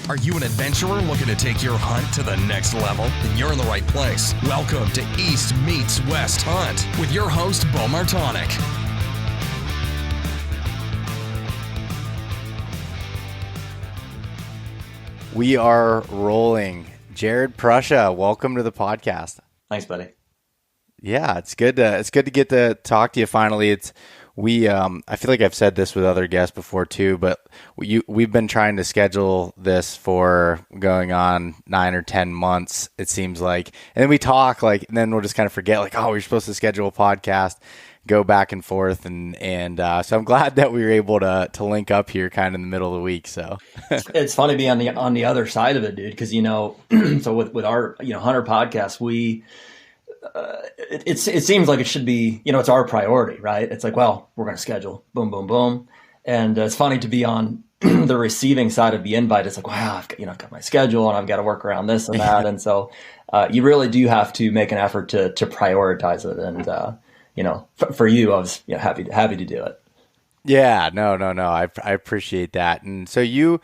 Are you an adventurer looking to take your hunt to the next level? Then you're in the right place. Welcome to East Meets West Hunt with your host, Beau. We are rolling. Jared Prusia, welcome to the podcast. Thanks, buddy. Yeah, it's good to get to talk to you finally. I feel like I've said this with other guests before too, but we've been trying to schedule this for going on 9 or 10 months, it seems like. And then we talk and then we'll just kind of forget we're supposed to schedule a podcast, go back and forth. And so I'm glad that we were able to link up here kind of in the middle of the week. So it's funny to be on the other side of it, dude. Cause so with our, HUNTR Podcast, it seems like it should be, it's our priority, right? It's like, well, we're going to schedule, boom, boom, boom. And it's funny to be on the receiving side of the invite. It's like, wow, I've got my schedule and I've got to work around this and that. And so you really do have to make an effort to prioritize it. And, for you, I was happy to do it. Yeah, no. I appreciate that. And so you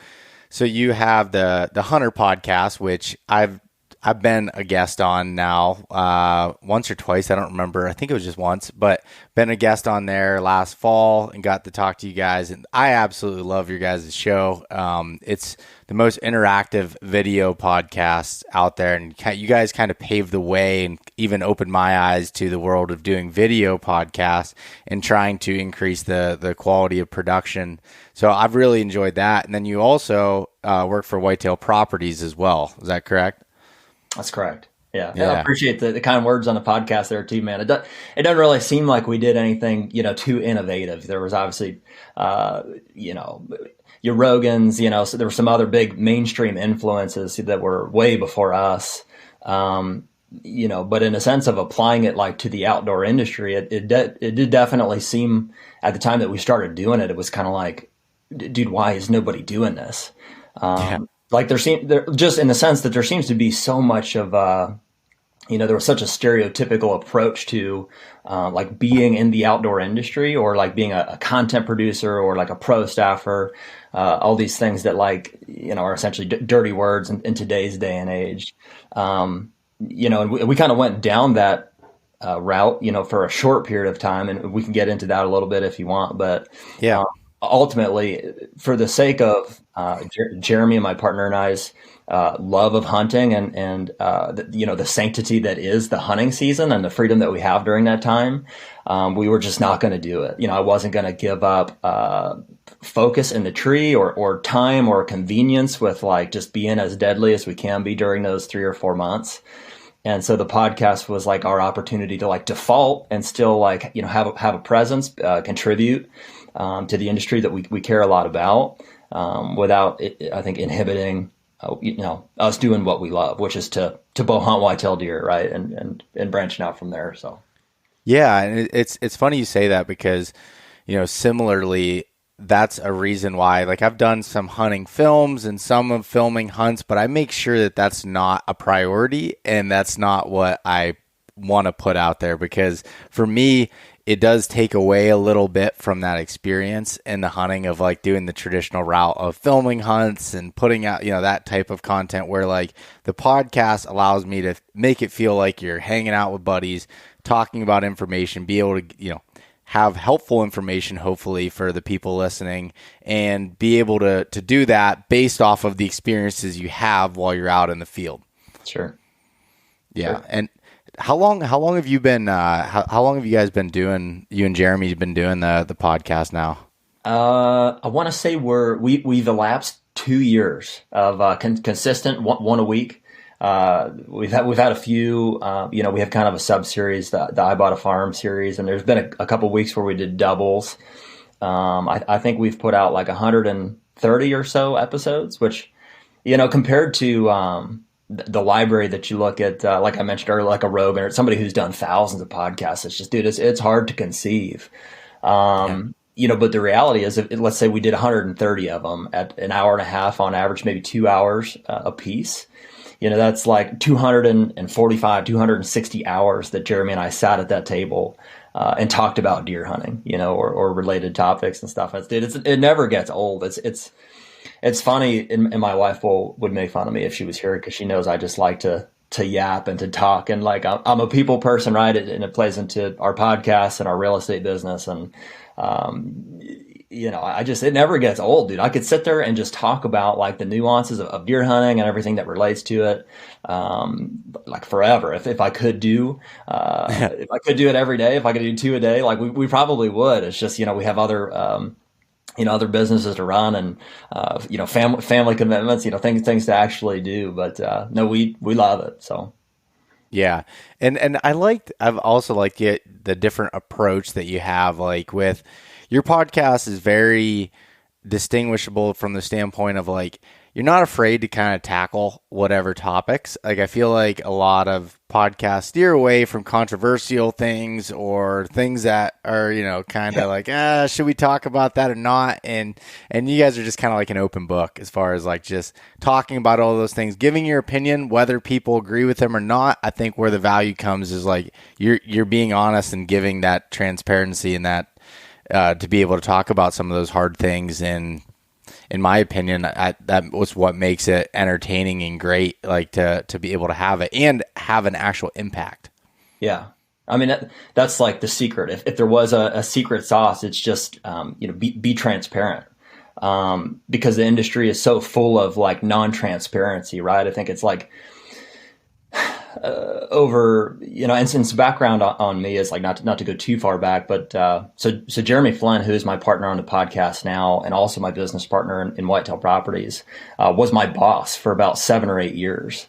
have the HUNTR Podcast, which I've been a guest on now once or twice. I don't remember. I think it was just once, but been a guest on there last fall and got to talk to you guys. And I absolutely love your guys' show. It's the most interactive video podcast out there. And you guys kind of paved the way and even opened my eyes to the world of doing video podcasts and trying to increase the quality of production. So I've really enjoyed that. And then you also work for Whitetail Properties as well. Is that correct? That's correct. Yeah. I appreciate the kind words on the podcast there too, man. It doesn't really seem like we did anything, too innovative. There was obviously, your Rogans, so there were some other big mainstream influences that were way before us. But in a sense of applying it to the outdoor industry, it did definitely seem at the time that we started doing it, it was kind of like, dude, why is nobody doing this? There just in the sense that there seems to be so much of, there was such a stereotypical approach to, being in the outdoor industry or being a content producer or a pro staffer, all these things that are essentially dirty words in today's day and age. And we kind of went down that route, for a short period of time, and we can get into that a little bit if you want, but yeah. Ultimately, for the sake of Jeremy and my partner and I's love of hunting and the sanctity that is the hunting season and the freedom that we have during that time, we were just not going to do it. I wasn't going to give up focus in the tree or time or convenience with just being as deadly as we can be during those 3 or 4 months. And so the podcast was our opportunity to default and still have a presence, contribute to the industry that we care a lot about, without I think inhibiting, us doing what we love, which is to bow hunt whitetail deer, right, and branching out from there. So, yeah, and it's funny you say that because, similarly, that's a reason why I've done some hunting films and some of filming hunts, but I make sure that that's not a priority and that's not what I want to put out there, because for me, it does take away a little bit from that experience in the hunting of doing the traditional route of filming hunts and putting out, that type of content where the podcast allows me to make it feel like you're hanging out with buddies, talking about information, be able to, have helpful information, hopefully, for the people listening, and be able to do that based off of the experiences you have while you're out in the field. Sure. Yeah. Sure. And how long have you been, how long have you guys been doing, you and Jeremy have been doing the podcast now? I want to say we've elapsed 2 years of consistent one a week. We've had a few, we have kind of a sub series, the I Bought a Farm series, and there's been a couple weeks where we did doubles. I think we've put out 130 or so episodes, which, compared to, the library that you look at, like I mentioned earlier, like a Rogan or somebody who's done thousands of podcasts, it's just, dude, it's hard to conceive. But the reality is, let's say we did 130 of them at an hour and a half on average, maybe 2 hours a piece. That's 245, 260 hours that Jeremy and I sat at that table and talked about deer hunting, or related topics and stuff. It never gets old. It's It's funny, and my wife would make fun of me if she was here because she knows I just like to yap and to talk, and like I'm a people person, right? And it plays into our podcast and our real estate business, and it never gets old, dude. I could sit there and just talk about like the nuances of deer hunting and everything that relates to it, like forever. If I could do, if I could do it every day, if I could do 2 a day, like we probably would. It's just, we have other, other businesses to run and, family commitments, things to actually do. But, no, we love it. So. Yeah. And I've also liked the different approach that you have, like with your podcast is very distinguishable from the standpoint of like, you're not afraid to kind of tackle whatever topics. Like I feel like a lot of podcasts steer away from controversial things or things that are, kind of like, should we talk about that or not? And you guys are just kind of like an open book as far as like just talking about all those things, giving your opinion, whether people agree with them or not. I think where the value comes is like you're being honest and giving that transparency and that to be able to talk about some of those hard things. And in my opinion, that was what makes it entertaining and great, like to be able to have it and have an actual impact. Yeah. I mean, that's like the secret. If there was a secret sauce, it's just, be transparent. Because the industry is so full of like non-transparency, right? I think it's like, and since background on me is like not to go too far back, but so Jeremy Flynn, who is my partner on the podcast now and also my business partner in Whitetail Properties, was my boss for about 7 or 8 years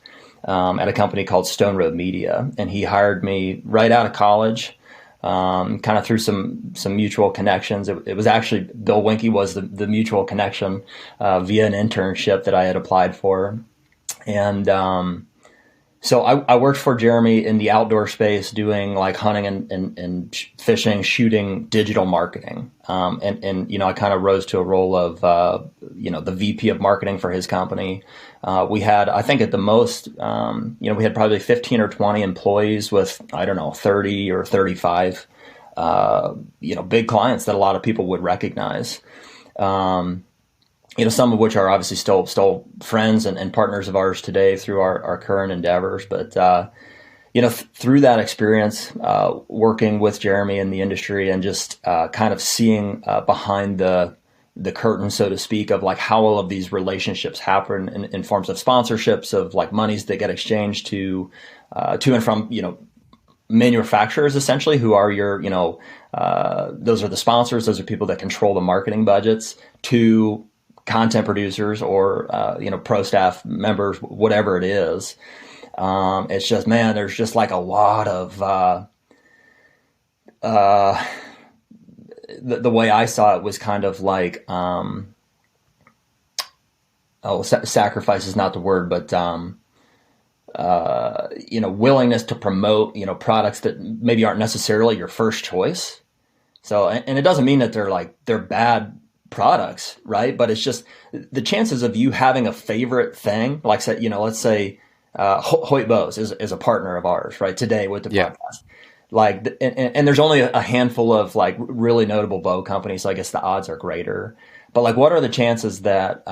at a company called Stone Road Media, and he hired me right out of college, kind of through some mutual connections. It was actually Bill Winke was the mutual connection via an internship that I had applied for, and so I worked for Jeremy in the outdoor space doing like hunting and fishing, shooting, digital marketing. And I kind of rose to a role of, the VP of marketing for his company. We had, I think at the most, we had probably 15 or 20 employees with, 30 or 35, big clients that a lot of people would recognize. Some of which are obviously still friends and partners of ours today through our current endeavors. But, through that experience, working with Jeremy in the industry and just kind of seeing behind the curtain, so to speak, of like how all of these relationships happen in forms of sponsorships, of like monies that get exchanged to and from, manufacturers essentially, who are your, those are the sponsors, those are people that control the marketing budgets, to content producers or, pro staff members, whatever it is. It's just, man, there's just like a lot of, the way I saw it was kind of like, sacrifice is not the word, but, willingness to promote, products that maybe aren't necessarily your first choice. So, and it doesn't mean that they're bad products, right? But it's just the chances of you having a favorite thing, like let's say Hoyt Bose is a partner of ours, right, today with the podcast. Like, and there's only a handful of like really notable bow companies, so I guess the odds are greater. But like, what are the chances that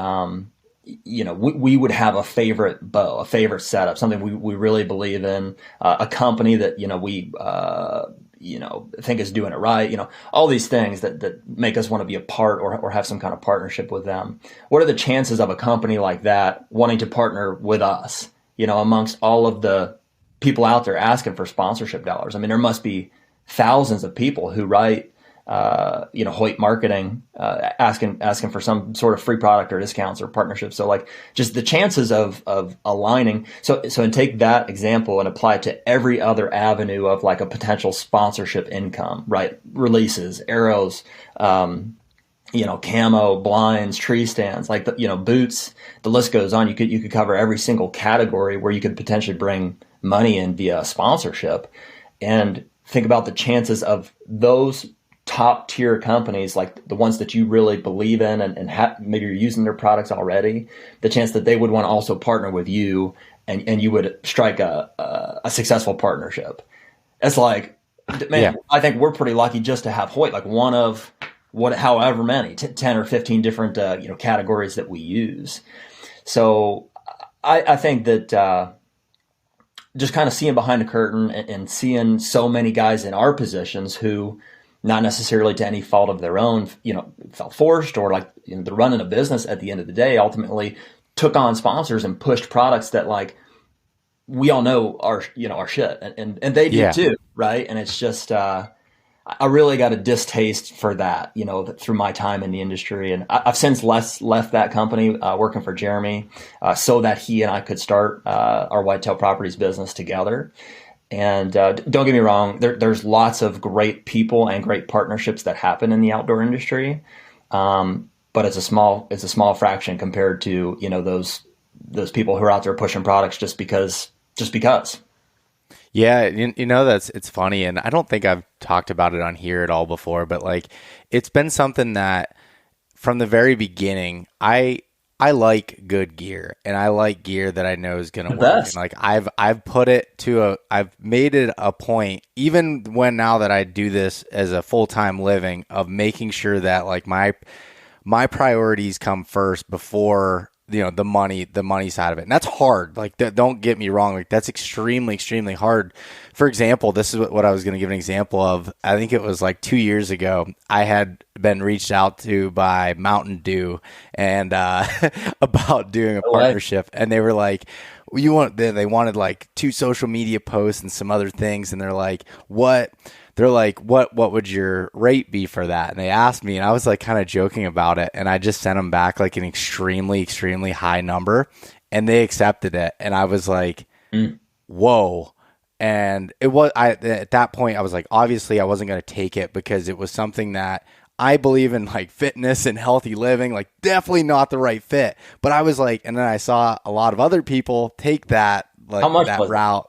we would have a favorite bow, a favorite setup, something we really believe in, a company that we think is doing it right, all these things that make us want to be a part or have some kind of partnership with them. What are the chances of a company like that wanting to partner with us, amongst all of the people out there asking for sponsorship dollars? I mean, there must be thousands of people who write, Hoyt marketing, asking for some sort of free product or discounts or partnerships. So like just the chances of aligning. So and take that example and apply it to every other avenue of like a potential sponsorship income, right? Releases, arrows, camo, blinds, tree stands, like boots, the list goes on. You could cover every single category where you could potentially bring money in via sponsorship, and think about the chances of those top tier companies, like the ones that you really believe in and maybe you're using their products already, the chance that they would want to also partner with you and you would strike a successful partnership. It's like, man, I think we're pretty lucky just to have Hoyt, like one of however many, 10 or 15 different, categories that we use. So I think that, just kind of seeing behind the curtain and seeing so many guys in our positions who, not necessarily to any fault of their own, felt forced, or like, they're running a business at the end of the day, ultimately took on sponsors and pushed products that, like, we all know are shit, and they do too. Right. And it's just, I really got a distaste for that, through my time in the industry. And I've since left that company, working for Jeremy, so that he and I could start, our Whitetail Properties business together. And, don't get me wrong, there's lots of great people and great partnerships that happen in the outdoor industry. But it's a small fraction compared to, those people who are out there pushing products just because. Yeah, it's funny, and I don't think I've talked about it on here at all before, but like, it's been something that from the very beginning, I like good gear, and I like gear that I know is going to work. And like, I've made it a point, even when now that I do this as a full-time living, of making sure that like my priorities come first before the money side of it. And that's hard. Like, don't get me wrong. Like, that's extremely, extremely hard. For example, this is what I was going to give an example of. I think it was like 2 years ago, I had been reached out to by Mountain Dew and, about doing a partnership. And they were like, they wanted like 2 social media posts and some other things. And they're like, what would your rate be for that? And they asked me, and I was like kind of joking about it. And I just sent them back like an extremely, extremely high number, and they accepted it. And I was like, whoa. And at that point, I was like, obviously I wasn't going to take it, because it was something that I believe in, like fitness and healthy living, like definitely not the right fit. But I was like, and then I saw a lot of other people take that, like, that route.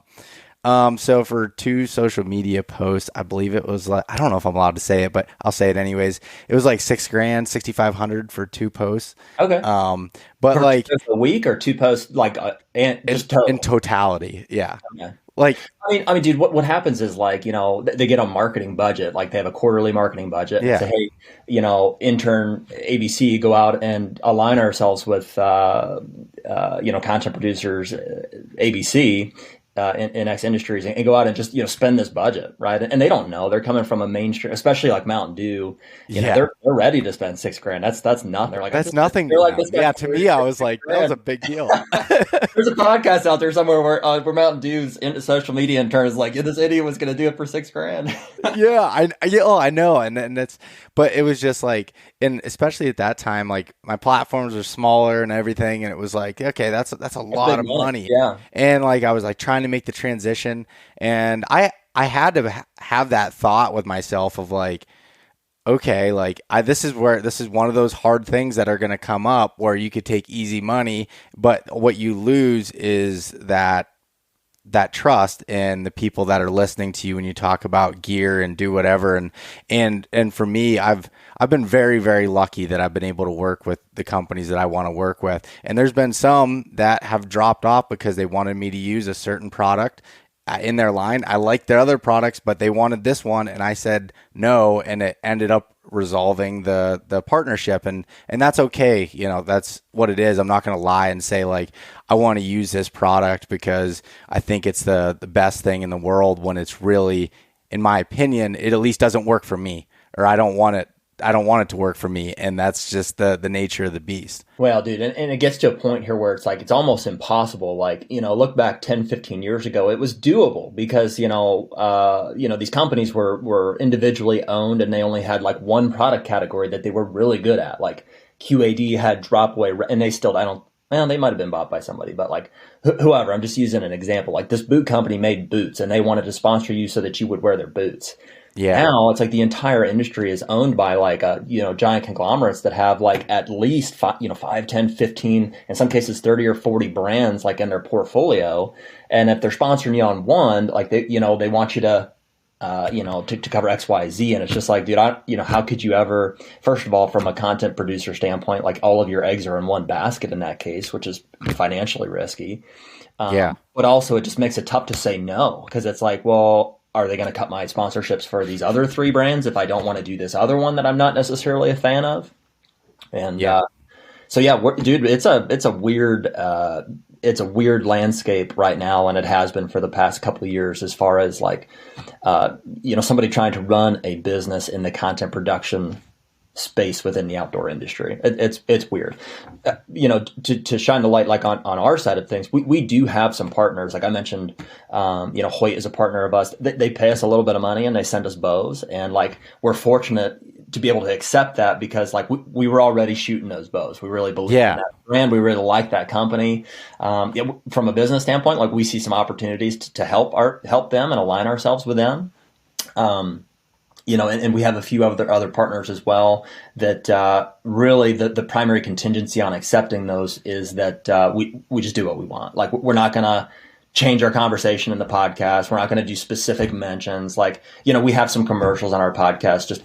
So for 2 social media posts, I believe it was like, I don't know if I'm allowed to say it, but I'll say it anyways. It was like $6,000, $6,500 for 2 posts. Okay. But for like a week, or 2 posts, like, in totality. Yeah. Okay. Like, I mean, dude, what happens is, like, they get a marketing budget, like they have a quarterly marketing budget. Yeah. And say, hey, intern ABC, go out and align ourselves with, content producers, ABC, in X industries, and go out and just, spend this budget. Right. And they don't know, they're coming from a mainstream, especially like Mountain Dew, they're ready to spend $6,000. That's nothing. They're like, that's nothing. Like, to me, I was like, that was a big deal. There's a podcast out there somewhere where Mountain Dew's into social media and turns like, this idiot was going to do it for $6,000. I know. And that's, but it was just like, and especially at that time, like my platforms were smaller and everything. And it was like, okay, that's a lot of money. Yeah. And like, I was like trying to make the transition, and I had to have that thought with myself of like, okay, like this is one of those hard things that are going to come up where you could take easy money, but what you lose is that trust in the people that are listening to you when you talk about gear and do whatever. And for me, I've been very, very lucky that I've been able to work with the companies that I want to work with. And there's been some that have dropped off because they wanted me to use a certain product in their line. I liked their other products, but they wanted this one, and I said no, and it ended up resolving the partnership, and that's okay. That's what it is. I'm not going to lie and say like I want to use this product because I think it's the best thing in the world, when it's really, in my opinion, it at least doesn't work for me, or I don't want it to work for me. And that's just the nature of the beast. Well, dude, and it gets to a point here where it's like, it's almost impossible. Like, look back 10, 15 years ago, it was doable because, these companies were individually owned, and they only had like one product category that they were really good at. Like QAD had drop away, and they still, they might have been bought by somebody, but like whoever, I'm just using an example. Like this boot company made boots, and they wanted to sponsor you so that you would wear their boots. Yeah. Now it's like the entire industry is owned by like giant conglomerates that have like at least 5, 10, 15, in some cases 30 or 40 brands like in their portfolio. And if they're sponsoring you on one, like they want you to to cover X, Y, Z. And it's just like, dude, how could you ever, first of all, from a content producer standpoint, like all of your eggs are in one basket in that case, which is financially risky. But also it just makes it tough to say no, because it's like, well, are they going to cut my sponsorships for these other 3 brands if I don't want to do this other one that I'm not necessarily a fan of? And so yeah, dude, it's a weird landscape right now, and it has been for the past couple of years as far as like, somebody trying to run a business in the content production space within the outdoor industry. It's weird. To shine the light like on our side of things, we do have some partners. Like I mentioned, Hoyt is a partner of us. They pay us a little bit of money and they send us bows, and like we're fortunate to be able to accept that because like we were already shooting those bows. We really believe in that brand. We really like that company. From a business standpoint, like we see some opportunities to help them and align ourselves with them. And we have a few other partners as well that really the primary contingency on accepting those is that we just do what we want. Like we're not going to change our conversation in the podcast. We're not going to do specific mentions. Like, we have some commercials on our podcast just,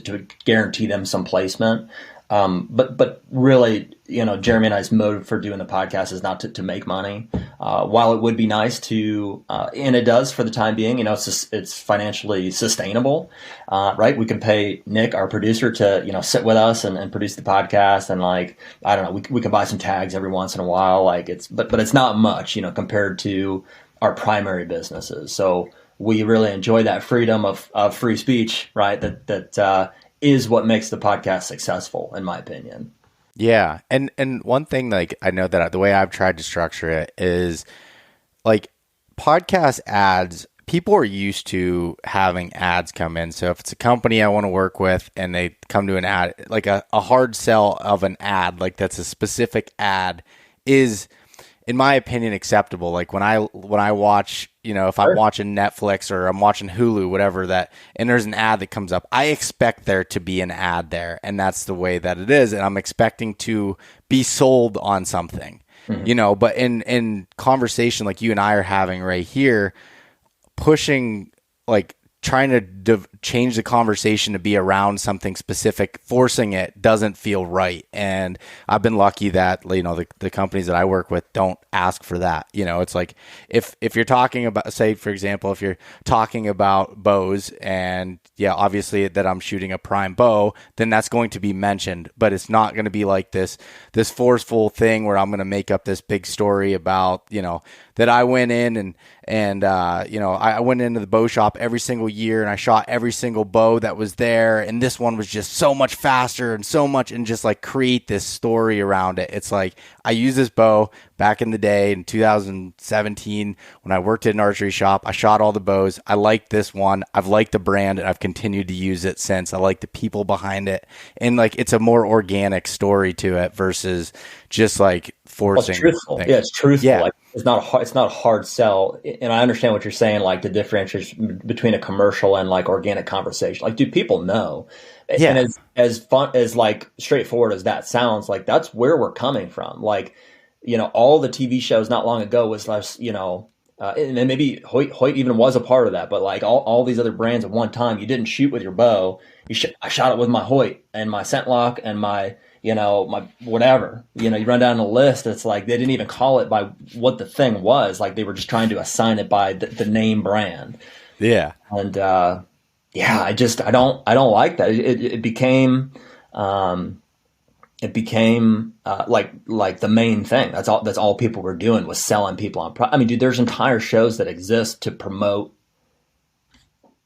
to guarantee them some placement. But really, Jeremy and I's motive for doing the podcast is not to make money. While it would be nice to, and it does for the time being, it's financially sustainable, right? We can pay Nick, our producer, to, sit with us and produce the podcast. And like, I don't know, we can buy some tags every once in a while. Like but it's not much, compared to our primary businesses. So we really enjoy that freedom of free speech, right? That is what makes the podcast successful, in my opinion. Yeah. And one thing, like, I know that the way I've tried to structure it is like podcast ads, people are used to having ads come in. So if it's a company I want to work with and they come to an ad, like a hard sell of an ad, like that's a specific ad is, in my opinion, acceptable. Like when I watch, if I'm watching Netflix or I'm watching Hulu, whatever that, and there's an ad that comes up, I expect there to be an ad there, and that's the way that it is. And I'm expecting to be sold on something, but in conversation like you and I are having right here, pushing, like trying to change the conversation to be around something specific, forcing it doesn't feel right. And I've been lucky that, the companies that I work with don't ask for that. It's like if you're talking about, say, for example, if you're talking about bows and obviously that I'm shooting a prime bow, then that's going to be mentioned, but it's not going to be like this forceful thing where I'm going to make up this big story about, that I went in and I went into the bow shop every single year and I shot every single bow that was there. And this one was just so much faster and so much, and just like create this story around it. It's like, I used this bow back in the day in 2017 when I worked at an archery shop. I shot all the bows. I liked this one. I've liked the brand and I've continued to use it since. I like the people behind it. And like, it's a more organic story to it versus just like forcing. It's truthful. Yeah, it's truthful. Yeah. Like, it's not a hard sell. And I understand what you're saying, like the differentiation between a commercial and like organic conversation. Like, do people know? Yeah. And as fun as like straightforward as that sounds, like that's where we're coming from. Like, all the TV shows not long ago was less, and then maybe Hoyt even was a part of that, but like all these other brands at one time, you didn't shoot with your bow. I shot it with my Hoyt and my scent lock and my whatever, you run down the list. It's like, they didn't even call it by what the thing was. Like they were just trying to assign it by the name brand. Yeah. And, I don't like that. It became like the main thing. That's all people were doing was selling people on. I mean, dude, there's entire shows that exist to promote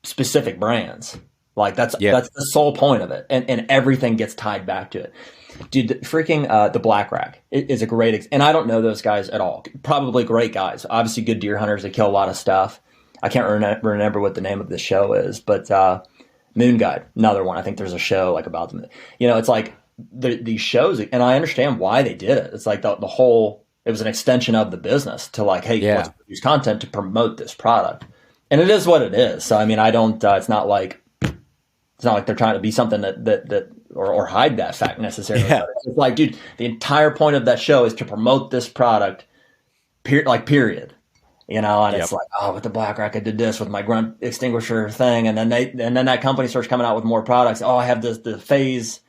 specific brands. Like that's the sole point of it, and everything gets tied back to it. Dude, the Black Rack is a great, and I don't know those guys at all. Probably great guys, obviously good deer hunters. They kill a lot of stuff. I can't remember what the name of the show is, but Moon Guide, another one. I think there's a show like about them. It's like these shows, and I understand why they did it. It's like the whole, it was an extension of the business to like, hey, let's produce content to promote this product, and it is what it is. So I mean, I don't. It's not like they're trying to be something that or hide that fact necessarily. Yeah. It's like, dude, the entire point of that show is to promote this product, period. And it's like, oh, with the Black Rack, I did this with my grunt extinguisher thing, and then that company starts coming out with more products. Oh, I have the phase,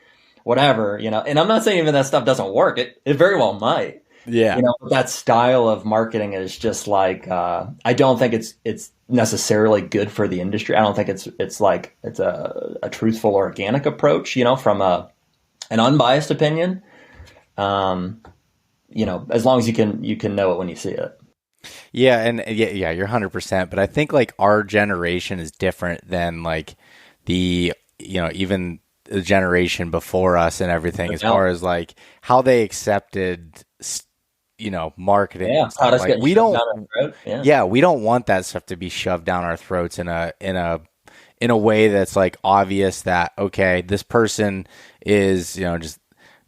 whatever, And I'm not saying even that stuff doesn't work. It very well might, Yeah. That style of marketing is just like, I don't think it's necessarily good for the industry. I don't think it's a truthful, organic approach, from an unbiased opinion. As long as you can know it when you see it. Yeah. And yeah, you're 100%. But I think like our generation is different than like even the generation before us and everything, as far as like how they accepted, marketing. Yeah, how does like get we shoved don't, down our throat? yeah, we don't want that stuff to be shoved down our throats in a way that's like obvious that, okay, this person is, just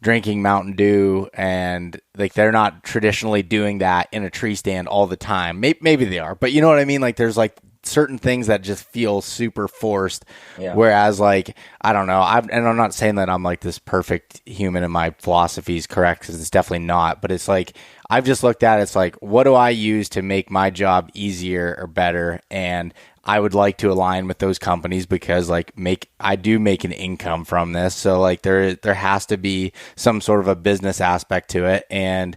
drinking Mountain Dew, and like they're not traditionally doing that in a tree stand all the time. Maybe they are, but you know what I mean? Like there's like certain things that just feel super forced. Yeah. Whereas like, I don't know. I'm not saying that I'm like this perfect human and my philosophy is correct, because it's definitely not, but it's like, I've just looked at it, it's like, what do I use to make my job easier or better? And I would like to align with those companies because like I do make an income from this. So like there has to be some sort of a business aspect to it. And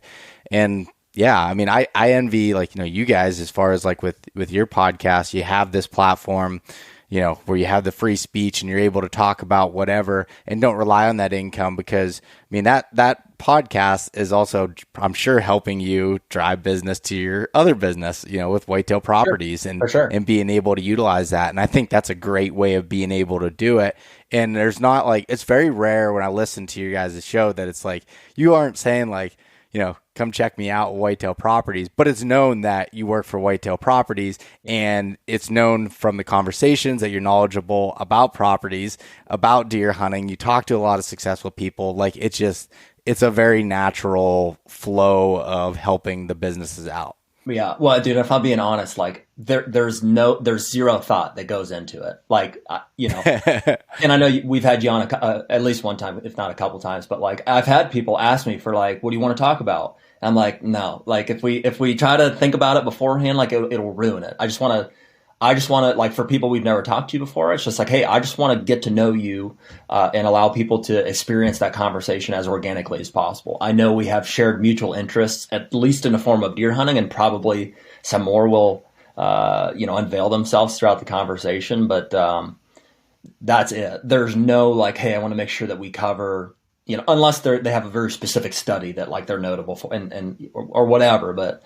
yeah, I mean, I envy like, you guys, as far as like with your podcast, you have this platform, where you have the free speech and you're able to talk about whatever and don't rely on that income, because I mean, that podcast is also, I'm sure, helping you drive business to your other business, with Whitetail Properties. Sure. For sure. And being able to utilize that. And I think that's a great way of being able to do it. And there's not like, it's very rare when I listen to you guys' show that it's like, you aren't saying like, come check me out at Whitetail Properties, but it's known that you work for Whitetail Properties, and it's known from the conversations that you're knowledgeable about properties, about deer hunting. You talk to a lot of successful people. Like it's a very natural flow of helping the businesses out. Yeah. Well, dude, if I'm being honest, like there's zero thought that goes into it. Like, and I know we've had you on at least one time, if not a couple times, but like I've had people ask me for like, what do you want to talk about? And I'm like, no, like if we try to think about it beforehand, like it'll ruin it. I just want to, like, for people we've never talked to before, it's just like, hey, I just want to get to know you and allow people to experience that conversation as organically as possible. I know we have shared mutual interests, at least in the form of deer hunting, and probably some more will, unveil themselves throughout the conversation. But that's it. There's no like, hey, I want to make sure that we cover, unless they have a very specific study that like they're notable for or whatever. But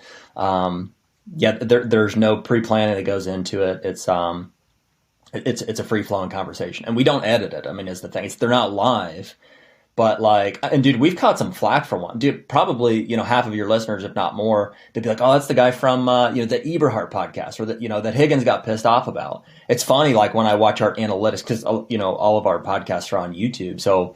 yeah, there's no pre-planning that goes into it. It's a free flowing conversation, and we don't edit it. I mean, is the thing. They're not live, but like, and dude, we've caught some flack for one. Dude, probably, half of your listeners, if not more, they'd be like, oh, that's the guy from, the HUNTR podcast, or that Higgins got pissed off about. It's funny. Like when I watch our analytics, cause all of our podcasts are on YouTube. So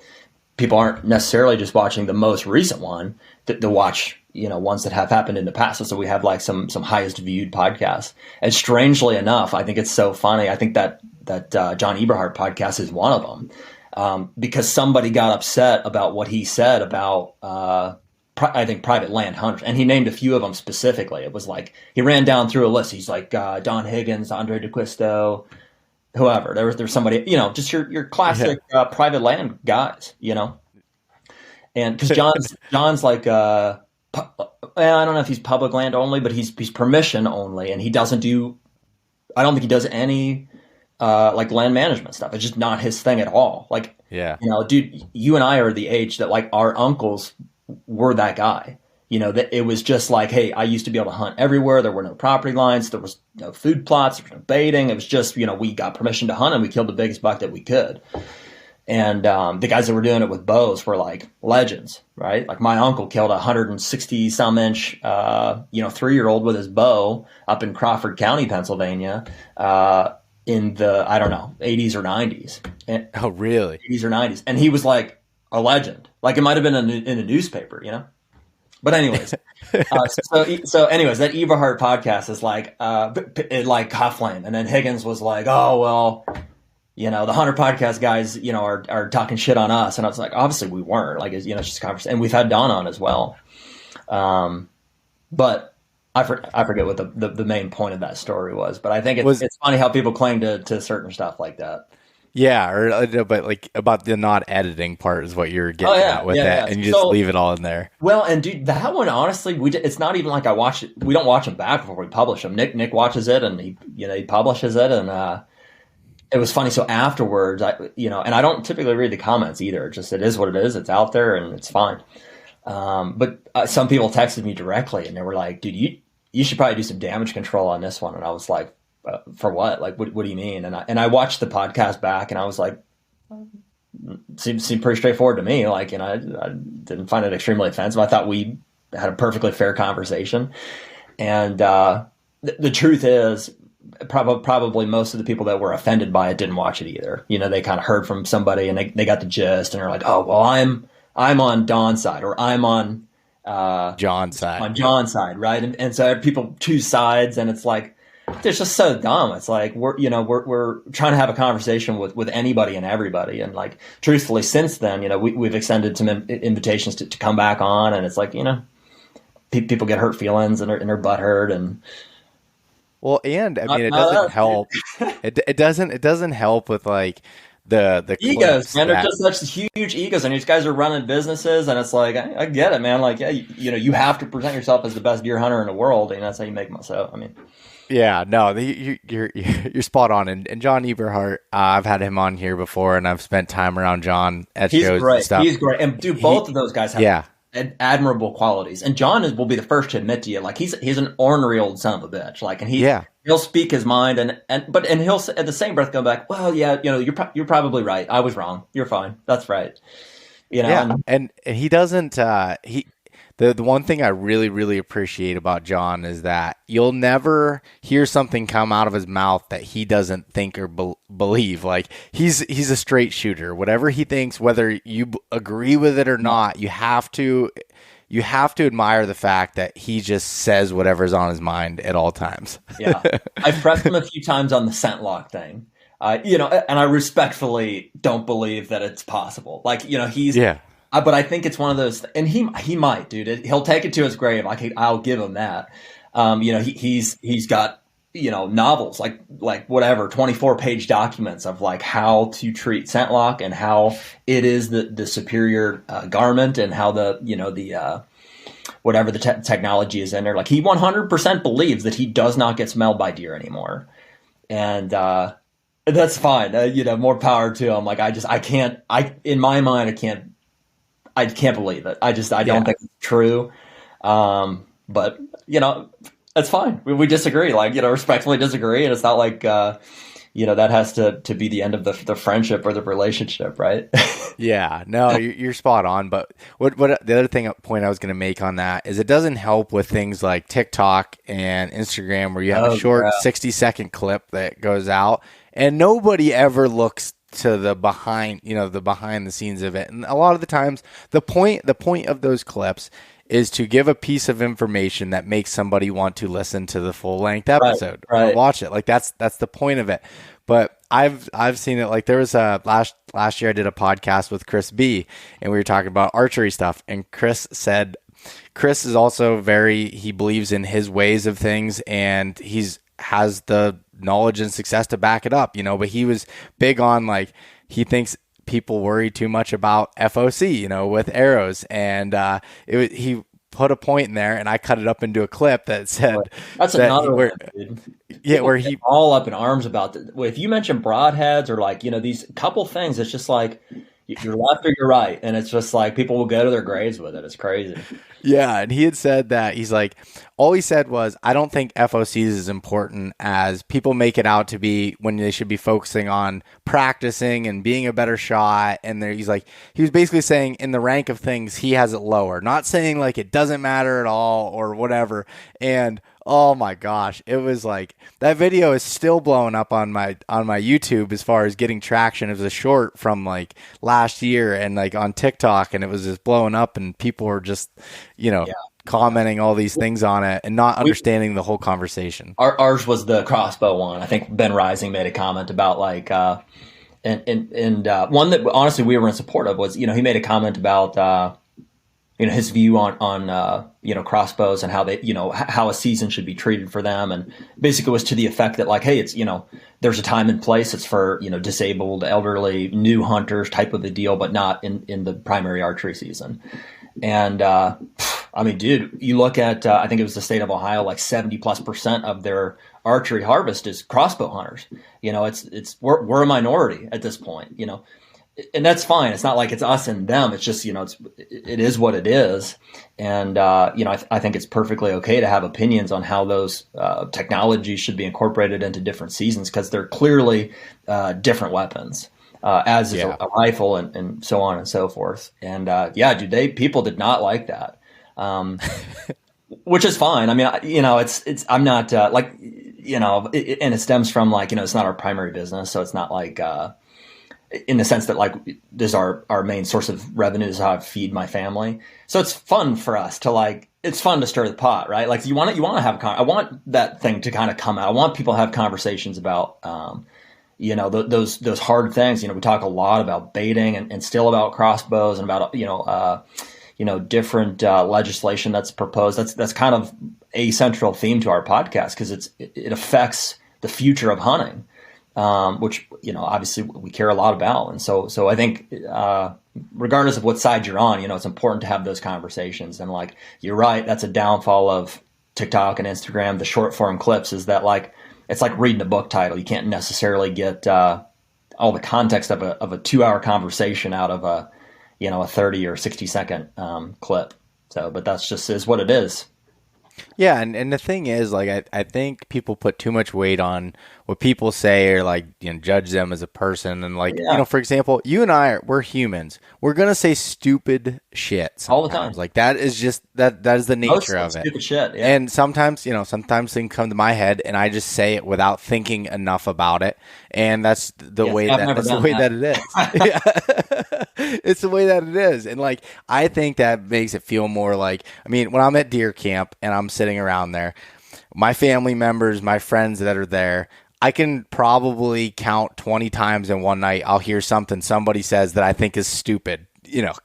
people aren't necessarily just watching the most recent one, to watch, ones that have happened in the past. So we have like some highest viewed podcasts. And strangely enough, I think it's so funny. I think that John Eberhart podcast is one of them, because somebody got upset about what he said about, I think, private land hunters. And he named a few of them specifically. It was like, he ran down through a list. He's like, Don Higgins, Andre DeQuisto, whoever. There's somebody, just your classic private land guys, and because John's like, I don't know if he's public land only, but he's permission only, and he doesn't do, I don't think he does any like land management stuff. It's just not his thing at all. Like, yeah, dude, you and I are the age that like our uncles were that guy. That it was just like, hey, I used to be able to hunt everywhere. There were no property lines. There was no food plots. There was no baiting. It was just, we got permission to hunt and we killed the biggest buck that we could. And the guys that were doing it with bows were like legends, right? Like my uncle killed a 160 some inch, 3-year-old with his bow up in Crawford County, Pennsylvania, in the, I don't know, 80s or 90s. And, oh, really? 80s or 90s. And he was like a legend. Like it might've been in a newspaper, But anyways, so anyways, that Eberhart podcast is like, it like caught flame. And then Higgins was like, oh, well, the HUNTR Podcast guys, are talking shit on us. And I was like, obviously we weren't. Like, it's just a conversation. And we've had Don on as well. But I forget what the main point of that story was. But I think it's funny how people cling to certain stuff like that. Yeah, but like about the not editing part is what you're getting at with that, and you just leave it all in there. Well, and dude, that one honestly, it's not even like I watch it. We don't watch them back before we publish them. Nick watches it, and he publishes it, and it was funny. So afterwards, and I don't typically read the comments either. It is what it is. It's out there, and it's fine. But some people texted me directly, and they were like, "Dude, you should probably do some damage control on this one." And I was like, for what? Like, what do you mean? And I watched the podcast back, and I was like, seemed pretty straightforward to me. Like, I didn't find it extremely offensive. I thought we had a perfectly fair conversation. And the truth is, probably most of the people that were offended by it didn't watch it either. They kind of heard from somebody, and they got the gist, and they're like, "Oh, well, I'm on Don's side, or I'm on John's side." On John's side, right? And so people choose sides, and it's like, it's just so dumb. It's like we're trying to have a conversation with anybody and everybody, and like truthfully, since then, we've extended some invitations to come back on, and it's like people get hurt feelings and their butt hurt, and well, and I mean it doesn't help. It doesn't help with like the egos, man. They're just such huge egos, and these guys are running businesses, and it's like I get it, man. Like, yeah, you have to present yourself as the best deer hunter in the world, and that's how you make money. So, I mean. Yeah, no, you're spot on. And John Eberhart, I've had him on here before, and I've spent time around John at shows and stuff. He's great. And dude, both of those guys have admirable qualities. And John will be the first to admit to you, like he's an ornery old son of a bitch. Like, and he'll speak his mind, and he'll at the same breath go back, well, yeah, you're probably right. I was wrong. You're fine. That's right. Yeah, and he doesn't. The one thing I really, really appreciate about John is that you'll never hear something come out of his mouth that he doesn't think or believe. Like he's a straight shooter. Whatever he thinks, whether you agree with it or not, you have to admire the fact that he just says whatever's on his mind at all times. Yeah, I've pressed him a few times on the scent lock thing. And I respectfully don't believe that it's possible. Like, he's but I think it's one of those, and he might, dude. He'll take it to his grave. I'll give him that. He's got novels like whatever 24-page documents of like how to treat scent lock and how it is the superior garment, and how the whatever the technology is in there. Like he 100% believes that he does not get smelled by deer anymore, and that's fine. More power to him. Like I can't. In my mind, I can't believe it. I don't think it's true. But that's fine. We disagree, respectfully disagree. And it's not like, that has to be the end of the friendship or the relationship. Right. Yeah, no, you're spot on. But what the other point I was going to make on that is it doesn't help with things like TikTok and Instagram, where you have a short 60-second clip that goes out and nobody ever looks to the behind the scenes of it. And a lot of the times the point of those clips is to give a piece of information that makes somebody want to listen to the full length episode or watch it. Like that's the point of it. But I've seen it. Like there was last year I did a podcast with Chris B, and we were talking about archery stuff, and Chris said Chris is also he believes in his ways of things, and has the knowledge and success to back it up, but he was big on like, he thinks people worry too much about FOC, with arrows. And he put a point in there, and I cut it up into a clip that said, that's another one, dude. Yeah, where he all up in arms about if you mention broadheads or like, these couple things, it's just like you're left or you're right. And it's just like people will go to their graves with it. It's crazy. Yeah. And he had said that all he said was, I don't think FOCs is as important as people make it out to be, when they should be focusing on practicing and being a better shot. And he was basically saying in the rank of things, he has it lower, not saying like it doesn't matter at all or whatever. And oh my gosh, it was like, that video is still blowing up on my YouTube as far as getting traction. It was a short from like last year, and like on TikTok, and it was just blowing up, and people were just, commenting all these things on it and not understanding the whole conversation. Ours was the crossbow one. I think Ben Rising made a comment about like, and one that honestly we were in support of was, he made a comment about, his view on crossbows and how they, how a season should be treated for them. And basically was to the effect that like, hey, it's, there's a time and place. It's for, disabled, elderly, new hunters type of a deal, but not in the primary archery season. And, I mean, dude, you look at, I think it was the state of Ohio, like 70+% of their archery harvest is crossbow hunters. We're a minority at this point, and that's fine. It's not like it's us and them. It's just, it is what it is. And, I think it's perfectly okay to have opinions on how those technologies should be incorporated into different seasons, because they're clearly different weapons, as is a rifle and so on and so forth. And people did not like that, which is fine. I mean, I'm not and it stems from like, it's not our primary business. So it's not like, in the sense that like this is our main source of revenue, is how I feed my family. So it's fun for us to like, it's fun to stir the pot, right? Like you want to have I want that thing to kind of come out. I want people to have conversations about, those hard things. We talk a lot about baiting and still about crossbows and about, different legislation that's proposed. That's kind of a central theme to our podcast, because it affects the future of hunting. Which, obviously we care a lot about. And so I think, regardless of what side you're on, it's important to have those conversations. And like, you're right, that's a downfall of TikTok and Instagram, the short form clips, is that like, it's like reading a book title. You can't necessarily get, all the context of a 2-hour conversation out of a 30 or 60-second, clip. So, but that's just is what it is. Yeah, and the thing is, like, I think people put too much weight on what people say, or like, judge them as a person. And like, for example, you and we're humans. We're gonna say stupid shit sometimes. All the time. Like that is just that is the nature of it. Stupid shit. Yeah. And sometimes, sometimes things come to my head, and I just say it without thinking enough about it. And that's the way that it is. It's the way that it is. And like, I think that makes it feel more like, I mean, when I'm at deer camp and I'm sitting around there, my family members, my friends that are there, I can probably count 20 times in one night I'll hear something somebody says that I think is stupid.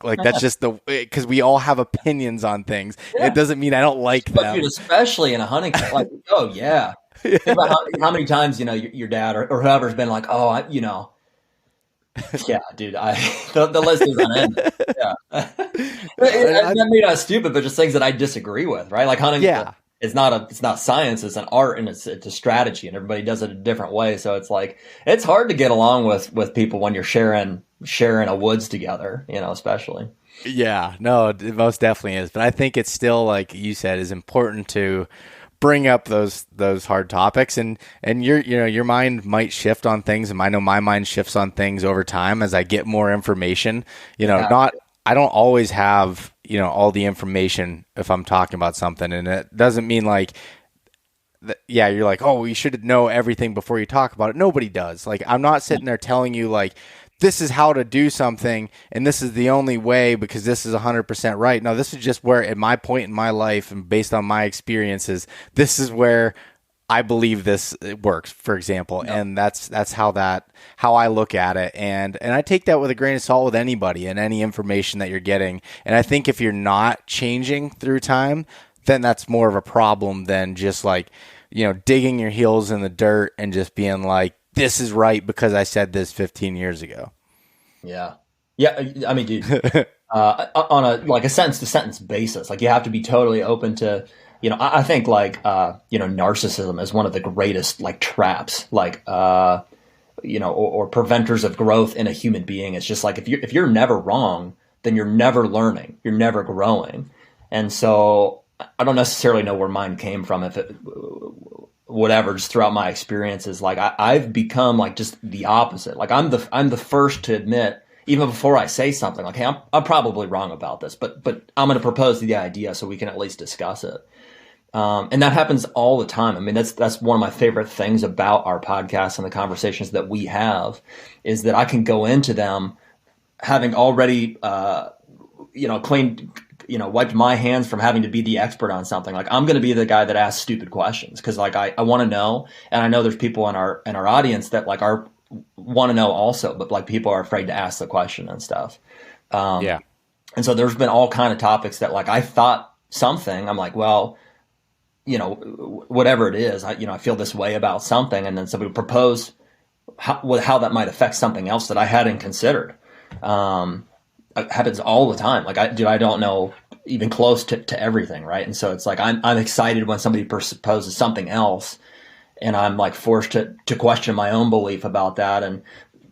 Like that's just because we all have opinions on things. Yeah. It doesn't mean I don't like them. Dude, especially in a hunting camp, like, oh yeah. Think about how many times, your dad or whoever's been like, oh, yeah, dude, the list is unending. Yeah. That made us stupid, but just things that I disagree with, right? Like hunting. Yeah. It's not science. It's an art, and it's a strategy, and everybody does it a different way. So it's like, it's hard to get along with people when you're sharing a woods together, especially. Yeah, no, it most definitely is. But I think it's still, like you said, is important to bring up those hard topics, and your mind might shift on things, and I know my mind shifts on things over time as I get more information. I don't always have, all the information if I'm talking about something, and it doesn't mean like, you're like, oh, you should know everything before you talk about it. Nobody does. Like, I'm not sitting there telling you like, this is how to do something, and this is the only way because this is 100% right. No, this is just where at my point in my life and based on my experiences, this is where I believe this works, for example. Yep. And that's how I look at it. And I take that with a grain of salt with anybody and any information that you're getting. And I think if you're not changing through time, then that's more of a problem than just like, digging your heels in the dirt and just being like, this is right because I said this 15 years ago. Yeah. Yeah. I mean, dude, on a sentence to sentence basis, like you have to be totally open to, I think like, narcissism is one of the greatest like traps, like, or preventers of growth in a human being. It's just like, if you're never wrong, then you're never learning, you're never growing. And so I don't necessarily know where mine came from, if it, whatever, just throughout my experiences, like I've become like just the opposite. Like I'm the first to admit, even before I say something, like, hey, I'm probably wrong about this, but I'm going to propose the idea so we can at least discuss it. And that happens all the time. I mean, that's one of my favorite things about our podcast and the conversations that we have, is that I can go into them having already, cleaned, wiped my hands from having to be the expert on something. Like, I'm going to be the guy that asks stupid questions because like I want to know, and I know there's people in our audience that like want to know also, but like people are afraid to ask the question and stuff. And so there's been all kind of topics that like I thought something, I'm like, well, whatever it is, I feel this way about something. And then somebody would propose how that might affect something else that I hadn't considered. It happens all the time. Like I don't know even close to everything. Right. And so it's like, I'm excited when somebody proposes something else, and I'm like forced to question my own belief about that.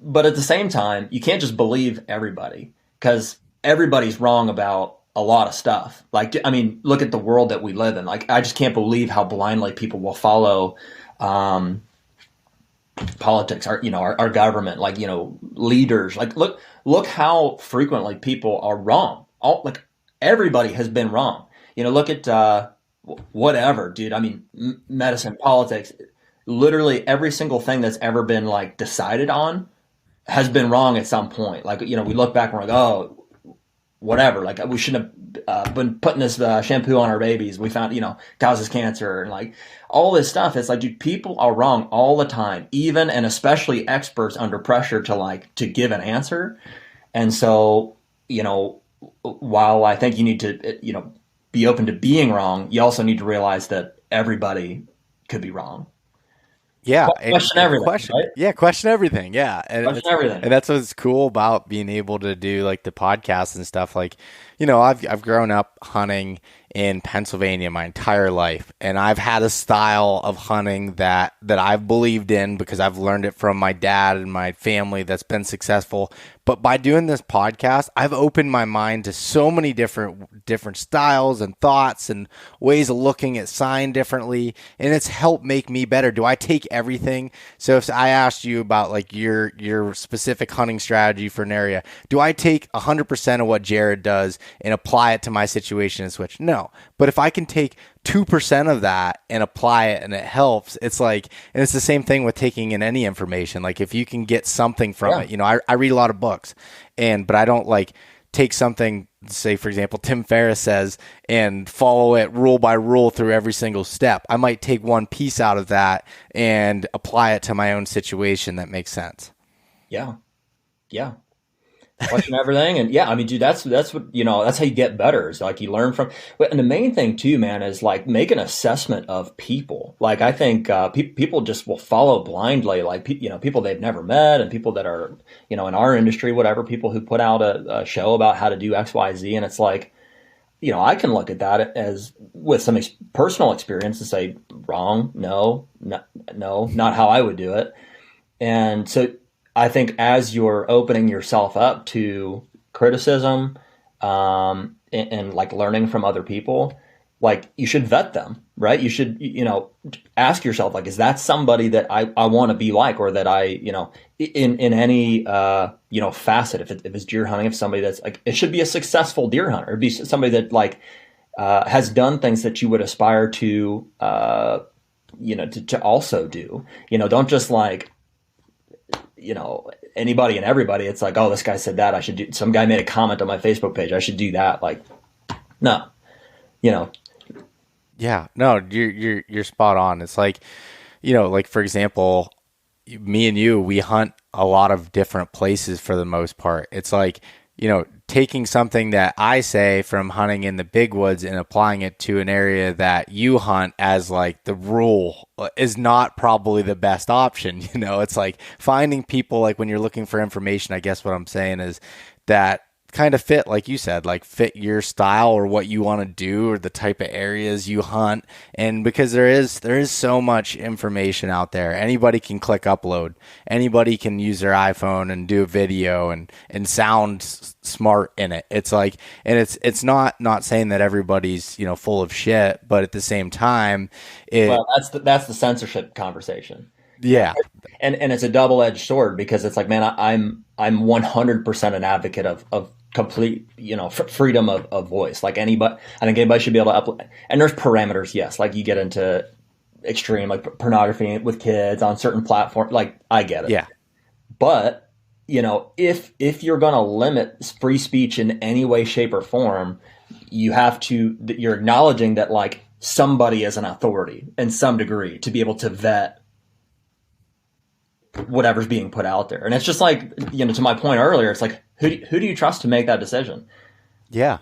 But at the same time, you can't just believe everybody, because everybody's wrong about a lot of stuff. Like, I mean, look at the world that we live in. Like, I just can't believe how blindly people will follow, politics, our government, like, leaders. Like, look how frequently people are wrong. Like everybody has been wrong. Look at, whatever, dude. I mean, medicine, politics, literally every single thing that's ever been like decided on has been wrong at some point. Like, we look back and we're like, oh, whatever, like we shouldn't have been putting this shampoo on our babies. We found, causes cancer, and like all this stuff. It's like, dude, people are wrong all the time, even and especially experts under pressure to give an answer. And so, while I think you need to, be open to being wrong, you also need to realize that everybody could be wrong. Yeah. Question everything. Right? Yeah. Question everything. Yeah. Question everything. And that's what's cool about being able to do like the podcast and stuff. Like, I've grown up hunting in Pennsylvania my entire life, and I've had a style of hunting that I've believed in because I've learned it from my dad and my family that's been successful. But by doing this podcast, I've opened my mind to so many different styles and thoughts and ways of looking at sign differently, and it's helped make me better. Do I take everything? So if I asked you about like your specific hunting strategy for an area, do I take 100% of what Jared does and apply it to my situation and switch? No. But if I can take 2% of that and apply it and it helps, it's like, and it's the same thing with taking in any information. Like if you can get something from it, I read a lot of books, but I don't like take something, say for example, Tim Ferriss says, and follow it rule by rule through every single step. I might take one piece out of that and apply it to my own situation that makes sense. Yeah. Yeah. Question everything. And yeah, I mean, dude, that's what, that's how you get better. Is like you learn from, and the main thing too, man, is like make an assessment of people. Like I think people just will follow blindly, like, people they've never met, and people that are, in our industry, whatever, people who put out a show about how to do X, Y, Z. And it's like, I can look at that as with some personal experience and say, wrong, no, not how I would do it. And so I think as you're opening yourself up to criticism, and like learning from other people, like you should vet them, right? You should, ask yourself, like, is that somebody that I want to be like, or that I, in any, facet, if it's deer hunting, if somebody that's like, it should be a successful deer hunter. It'd be somebody that like, has done things that you would aspire to, to also do, don't just like, anybody and everybody. It's like, oh, this guy said that I should do. Some guy made a comment on my Facebook page, I should do that. Like, no, Yeah, no, you're spot on. It's like, like for example, me and you, we hunt a lot of different places for the most part. It's like, taking something that I say from hunting in the big woods and applying it to an area that you hunt as like the rule is not probably the best option. It's like finding people, like when you're looking for information, I guess what I'm saying is that kind of fit, like you said, like fit your style or what you want to do or the type of areas you hunt. And because there is so much information out there, anybody can click upload, anybody can use their iPhone and do a video and sound smart in it. It's like, and it's not saying that everybody's, full of shit, but at the same time, that's the censorship conversation. Yeah. And it's a double-edged sword, because it's like, man, I'm 100% an advocate of complete, freedom of voice. Like I think anybody should be able to upload, and there's parameters. Yes. Like you get into extreme, like pornography with kids on certain platforms. Like I get it. Yeah. But, if you're going to limit free speech in any way, shape or form, you're acknowledging that like somebody is an authority in some degree to be able to vet whatever's being put out there. And it's just like, to my point earlier, it's like, who do you trust to make that decision? Yeah.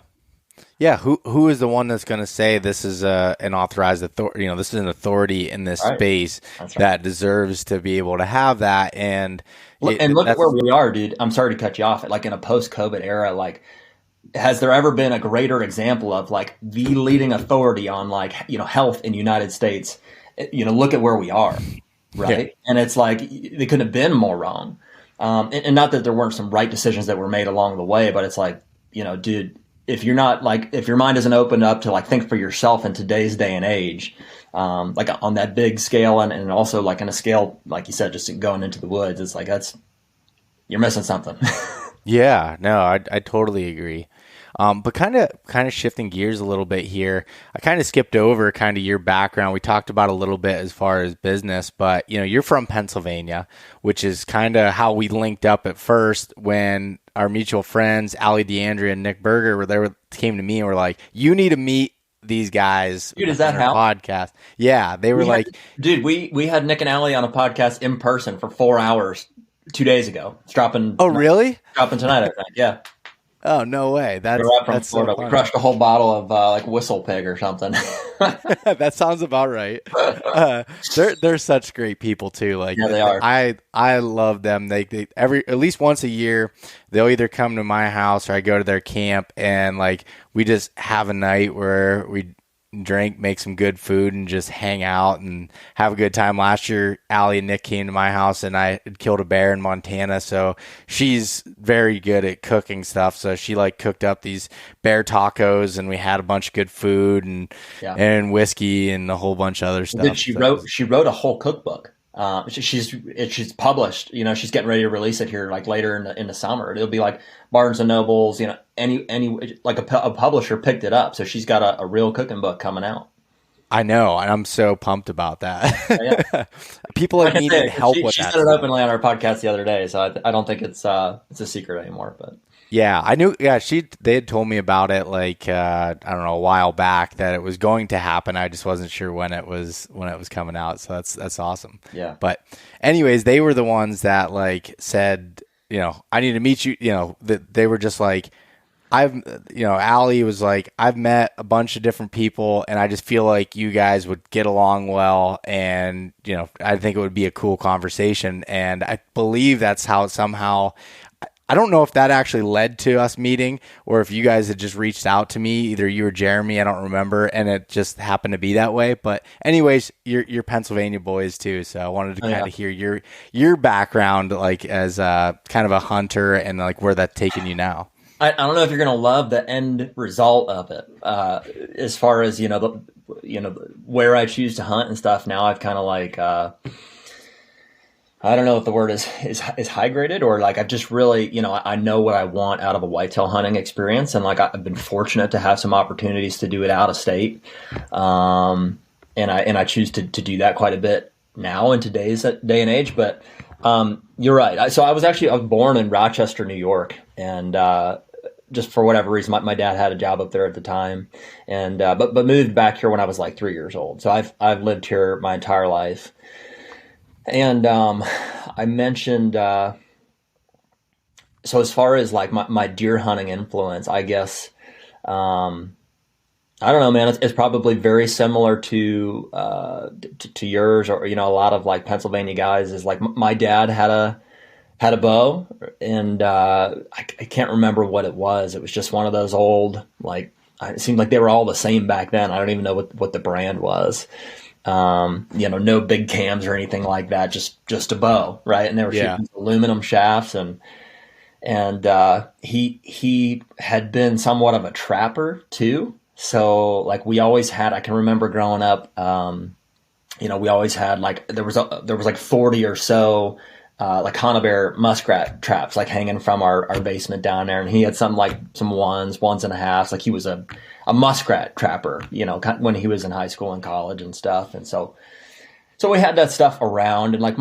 Yeah, who is the one that's going to say this is an authorized authority? This is an authority in this Right. space That's right. that deserves to be able to have that. And Look at that's where we are, dude. I'm sorry to cut you off. Like in a post-COVID era, like has there ever been a greater example of like the leading authority on like health in the United States? Look at where we are, right? yeah, And it's like they couldn't have been more wrong. And not that there weren't some right decisions that were made along the way, but it's like dude, if you're not like if your mind isn't opened up to like think for yourself in today's day and age, like on that big scale and also like in a scale like you said, just going into the woods, it's like you're missing something. yeah, no, I totally agree. But kind of shifting gears a little bit here, I kind of skipped over kind of your background. We talked about a little bit as far as business, but you're from Pennsylvania, which is kind of how we linked up at first when our mutual friends, Allie DeAndrea and Nick Berger, came to me and were like, "You need to meet these guys." Dude, is that on our how? podcast? Yeah, they were like, Dude, we had Nick and Allie on a podcast in person for 4 hours 2 days ago. It's dropping. "Oh, really? Dropping tonight, I think. Yeah. Oh, no way! We're up from That's Florida. so We funny. crushed a whole bottle of like Whistle Pig or something. That sounds about right. They're such great people too. Like Yeah, they are. I love them. They at least once a year they'll either come to my house or I go to their camp and like we just have a night where we drink, make some good food, and just hang out and have a good time. Last year, Allie and Nick came to my house, and I had killed a bear in Montana. So she's very good at cooking stuff. So she like cooked up these bear tacos, and we had a bunch of good food and Yeah. and whiskey and a whole bunch of other stuff. Dude, she wrote a whole cookbook. She's published. She's getting ready to release it here like later in the summer. It'll be like Barnes and Nobles. Any like a publisher picked it up, so she's got a real cooking book coming out. I know, and I'm so pumped about that. Yeah. People like needed help with she that. said it openly on our podcast the other day, so I don't think it's a secret anymore. But Yeah, I knew. Yeah, they had told me about it like I don't know, a while back that it was going to happen. I just wasn't sure when it was coming out. So that's awesome. Yeah. But anyways, they were the ones that like said, I need to meet you. That they were just like, Allie was like, I've met a bunch of different people, and I just feel like you guys would get along well, and I think it would be a cool conversation. And I believe that's how somehow. I don't know if that actually led to us meeting or if you guys had just reached out to me, either you or Jeremy, I don't remember, and it just happened to be that way. But anyways, you're Pennsylvania boys too, so I wanted to kind of hear your background like as kind of a hunter and like where that's taken you now. I don't know if you're gonna love the end result of it. As far as where I choose to hunt and stuff. Now I've kind of like. I don't know if the word is high graded or like I've just really, I know what I want out of a whitetail hunting experience. And like, I've been fortunate to have some opportunities to do it out of state. And I choose to do that quite a bit now in today's day and age, but, you're right. So I was born in Rochester, New York, and, just for whatever reason, my dad had a job up there at the time, and but moved back here when I was like 3 years old. So I've lived here my entire life. And I mentioned, so as far as like my deer hunting influence, I guess, I don't know, man, it's probably very similar to yours or, a lot of like Pennsylvania guys is like my dad had a bow and I can't remember what it was. It was just one of those old, like, it seemed like they were all the same back then. I don't even know what the brand was. No big cams or anything like that, just a bow, right? And they were shooting aluminum shafts, and he had been somewhat of a trapper too. So like we always had, I can remember growing up, we always had like there was like 40 or so like conibear muskrat traps like hanging from our basement down there, and he had some ones and a halves. Like he was a muskrat trapper, when he was in high school and college and stuff. And so we had that stuff around, and like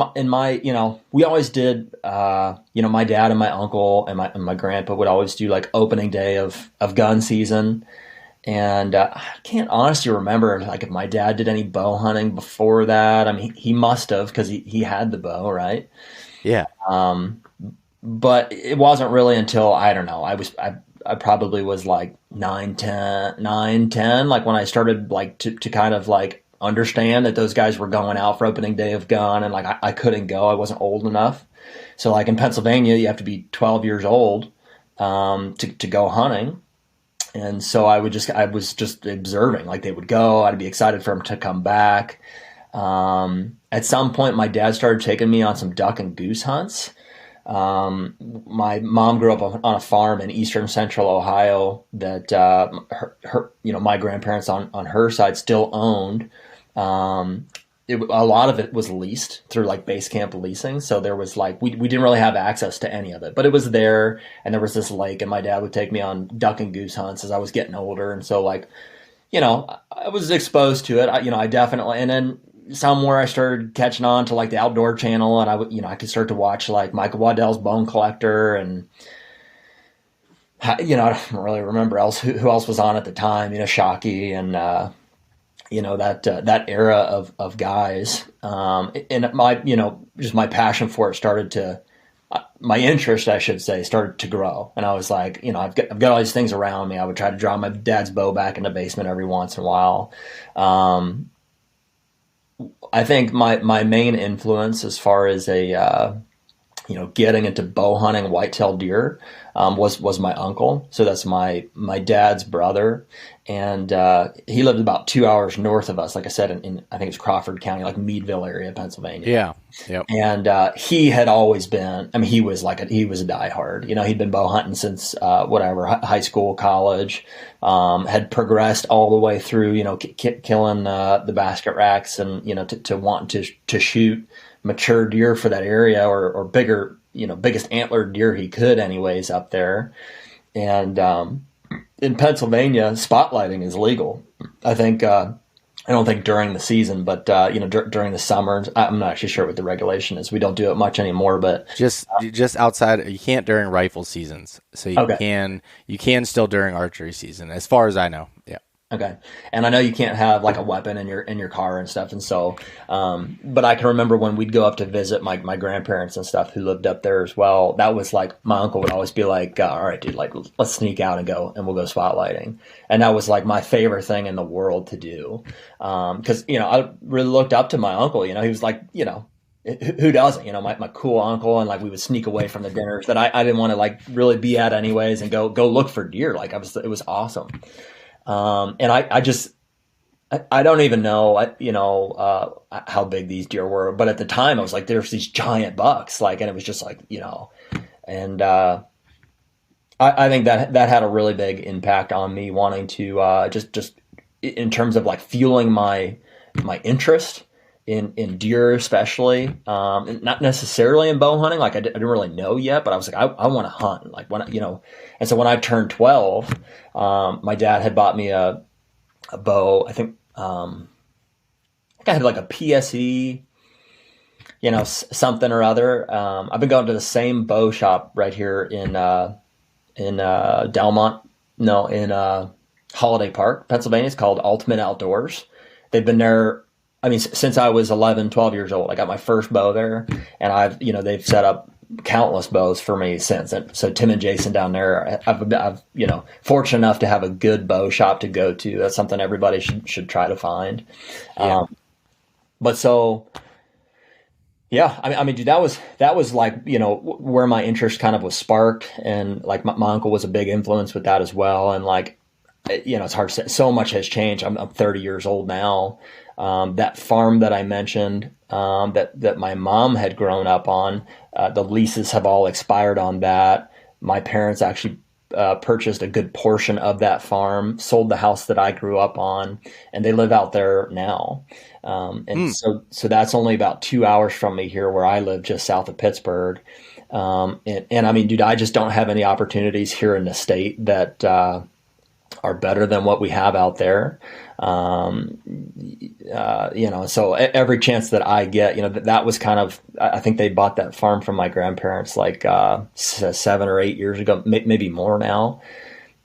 we always did, my dad and my uncle and my grandpa would always do like opening day of gun season. And I can't honestly remember like if my dad did any bow hunting before that. I mean, he must have, because he had the bow, right? Yeah. But it wasn't really until, I don't know, I probably was like 9, 10, like when I started like to kind of like understand that those guys were going out for opening day of gun, and like I couldn't go. I wasn't old enough. So like in Pennsylvania, you have to be 12 years old to go hunting. And so I was just observing, like they would go, I'd be excited for them to come back. At some point, my dad started taking me on some duck and goose hunts. My mom grew up on a farm in eastern central Ohio that her my grandparents on her side still owned. A lot of it was leased through like base camp leasing. So there was like, we didn't really have access to any of it, but it was there, and there was this lake, and my dad would take me on duck and goose hunts as I was getting older. And so like, I was exposed to it. I definitely, and then somewhere I started catching on to like the Outdoor Channel, and I could start to watch like Michael Waddell's Bone Collector, and I don't really remember who else was on at the time, Shockey and, that era of guys. And just my passion for it my interest, I should say, started to grow. And I was like, I've got all these things around me. I would try to draw my dad's bow back in the basement every once in a while. I think my main influence as far as getting into bow hunting whitetail deer was my uncle. So that's my dad's brother, and he lived about 2 hours north of us. Like I said, in I think it's Crawford County, like Meadville area, Pennsylvania. Yeah, yep. And he had always been. I mean, he was a diehard. He'd been bow hunting since high school, college. Had progressed all the way through. Killing the basket racks, and to wanting to shoot mature deer for that area, or bigger, biggest antlered deer he could anyways up there. And in Pennsylvania, spotlighting is legal. I think, I don't think during the season, but during the summer, I'm not actually sure what the regulation is. We don't do it much anymore, but just outside, you can't during rifle seasons. So you can still during archery season, as far as I know. Yeah. Okay. And I know you can't have like a weapon in your car and stuff. And so, but I can remember when we'd go up to visit my grandparents and stuff who lived up there as well. That was like, my uncle would always be like, all right, dude, like let's sneak out and we'll go spotlighting. And that was like my favorite thing in the world to do. Cause I really looked up to my uncle, he was like, who doesn't, my cool uncle, and like we would sneak away from the dinners that I didn't want to like really be at anyways, and go look for deer. Like it was awesome. And I don't even know, how big these deer were, but at the time I was like, there's these giant bucks, like, and it was just like, and, I think that had a really big impact on me wanting to, just in terms of like fueling my interest in deer, especially, not necessarily in bow hunting. Like I didn't really know yet, but I was like, I want to hunt, like when, and so when I turned 12, my dad had bought me a bow. I think I had like a PSE, something or other. I've been going to the same bow shop right here in Delmont, in Holiday Park, Pennsylvania. It's called Ultimate Outdoors. They've been there, since I was 11, 12 years old. I got my first bow there, and they've set up countless bows for me since. And so Tim and Jason down there, I've fortunate enough to have a good bow shop to go to. That's something everybody should try to find. Yeah. But so, yeah, dude, that was like, where my interest kind of was sparked, and like my uncle was a big influence with that as well. And like, it's hard to say, so much has changed. I'm 30 years old now. That farm that I mentioned, that my mom had grown up on, the leases have all expired on that. My parents actually purchased a good portion of that farm, sold the house that I grew up on, and they live out there now. So that's only about 2 hours from me here, where I live just south of Pittsburgh. And dude, I just don't have any opportunities here in the state that are better than what we have out there. So every chance that I get, that was kind of, I think they bought that farm from my grandparents like 7 or 8 years ago, maybe more now.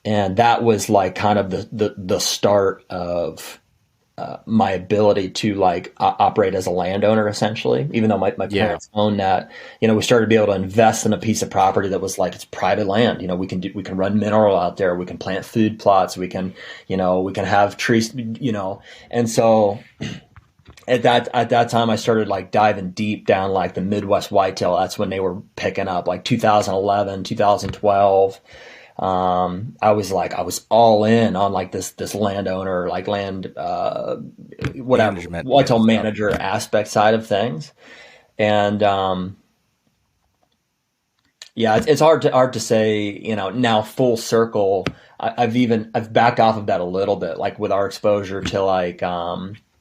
And that was like kind of the start of my ability to like operate as a landowner, essentially, even though my parents own that. We started to be able to invest in a piece of property that was like, it's private land. We can run mineral out there. We can plant food plots. We can have trees, and so at that time I started like diving deep down like the Midwest whitetail. That's when they were picking up, like 2011, 2012. I was all in on like this landowner, like land, whatever, whitetail manager aspect side of things. And, it's hard to say, now full circle. I've backed off of that a little bit, like with our exposure to like,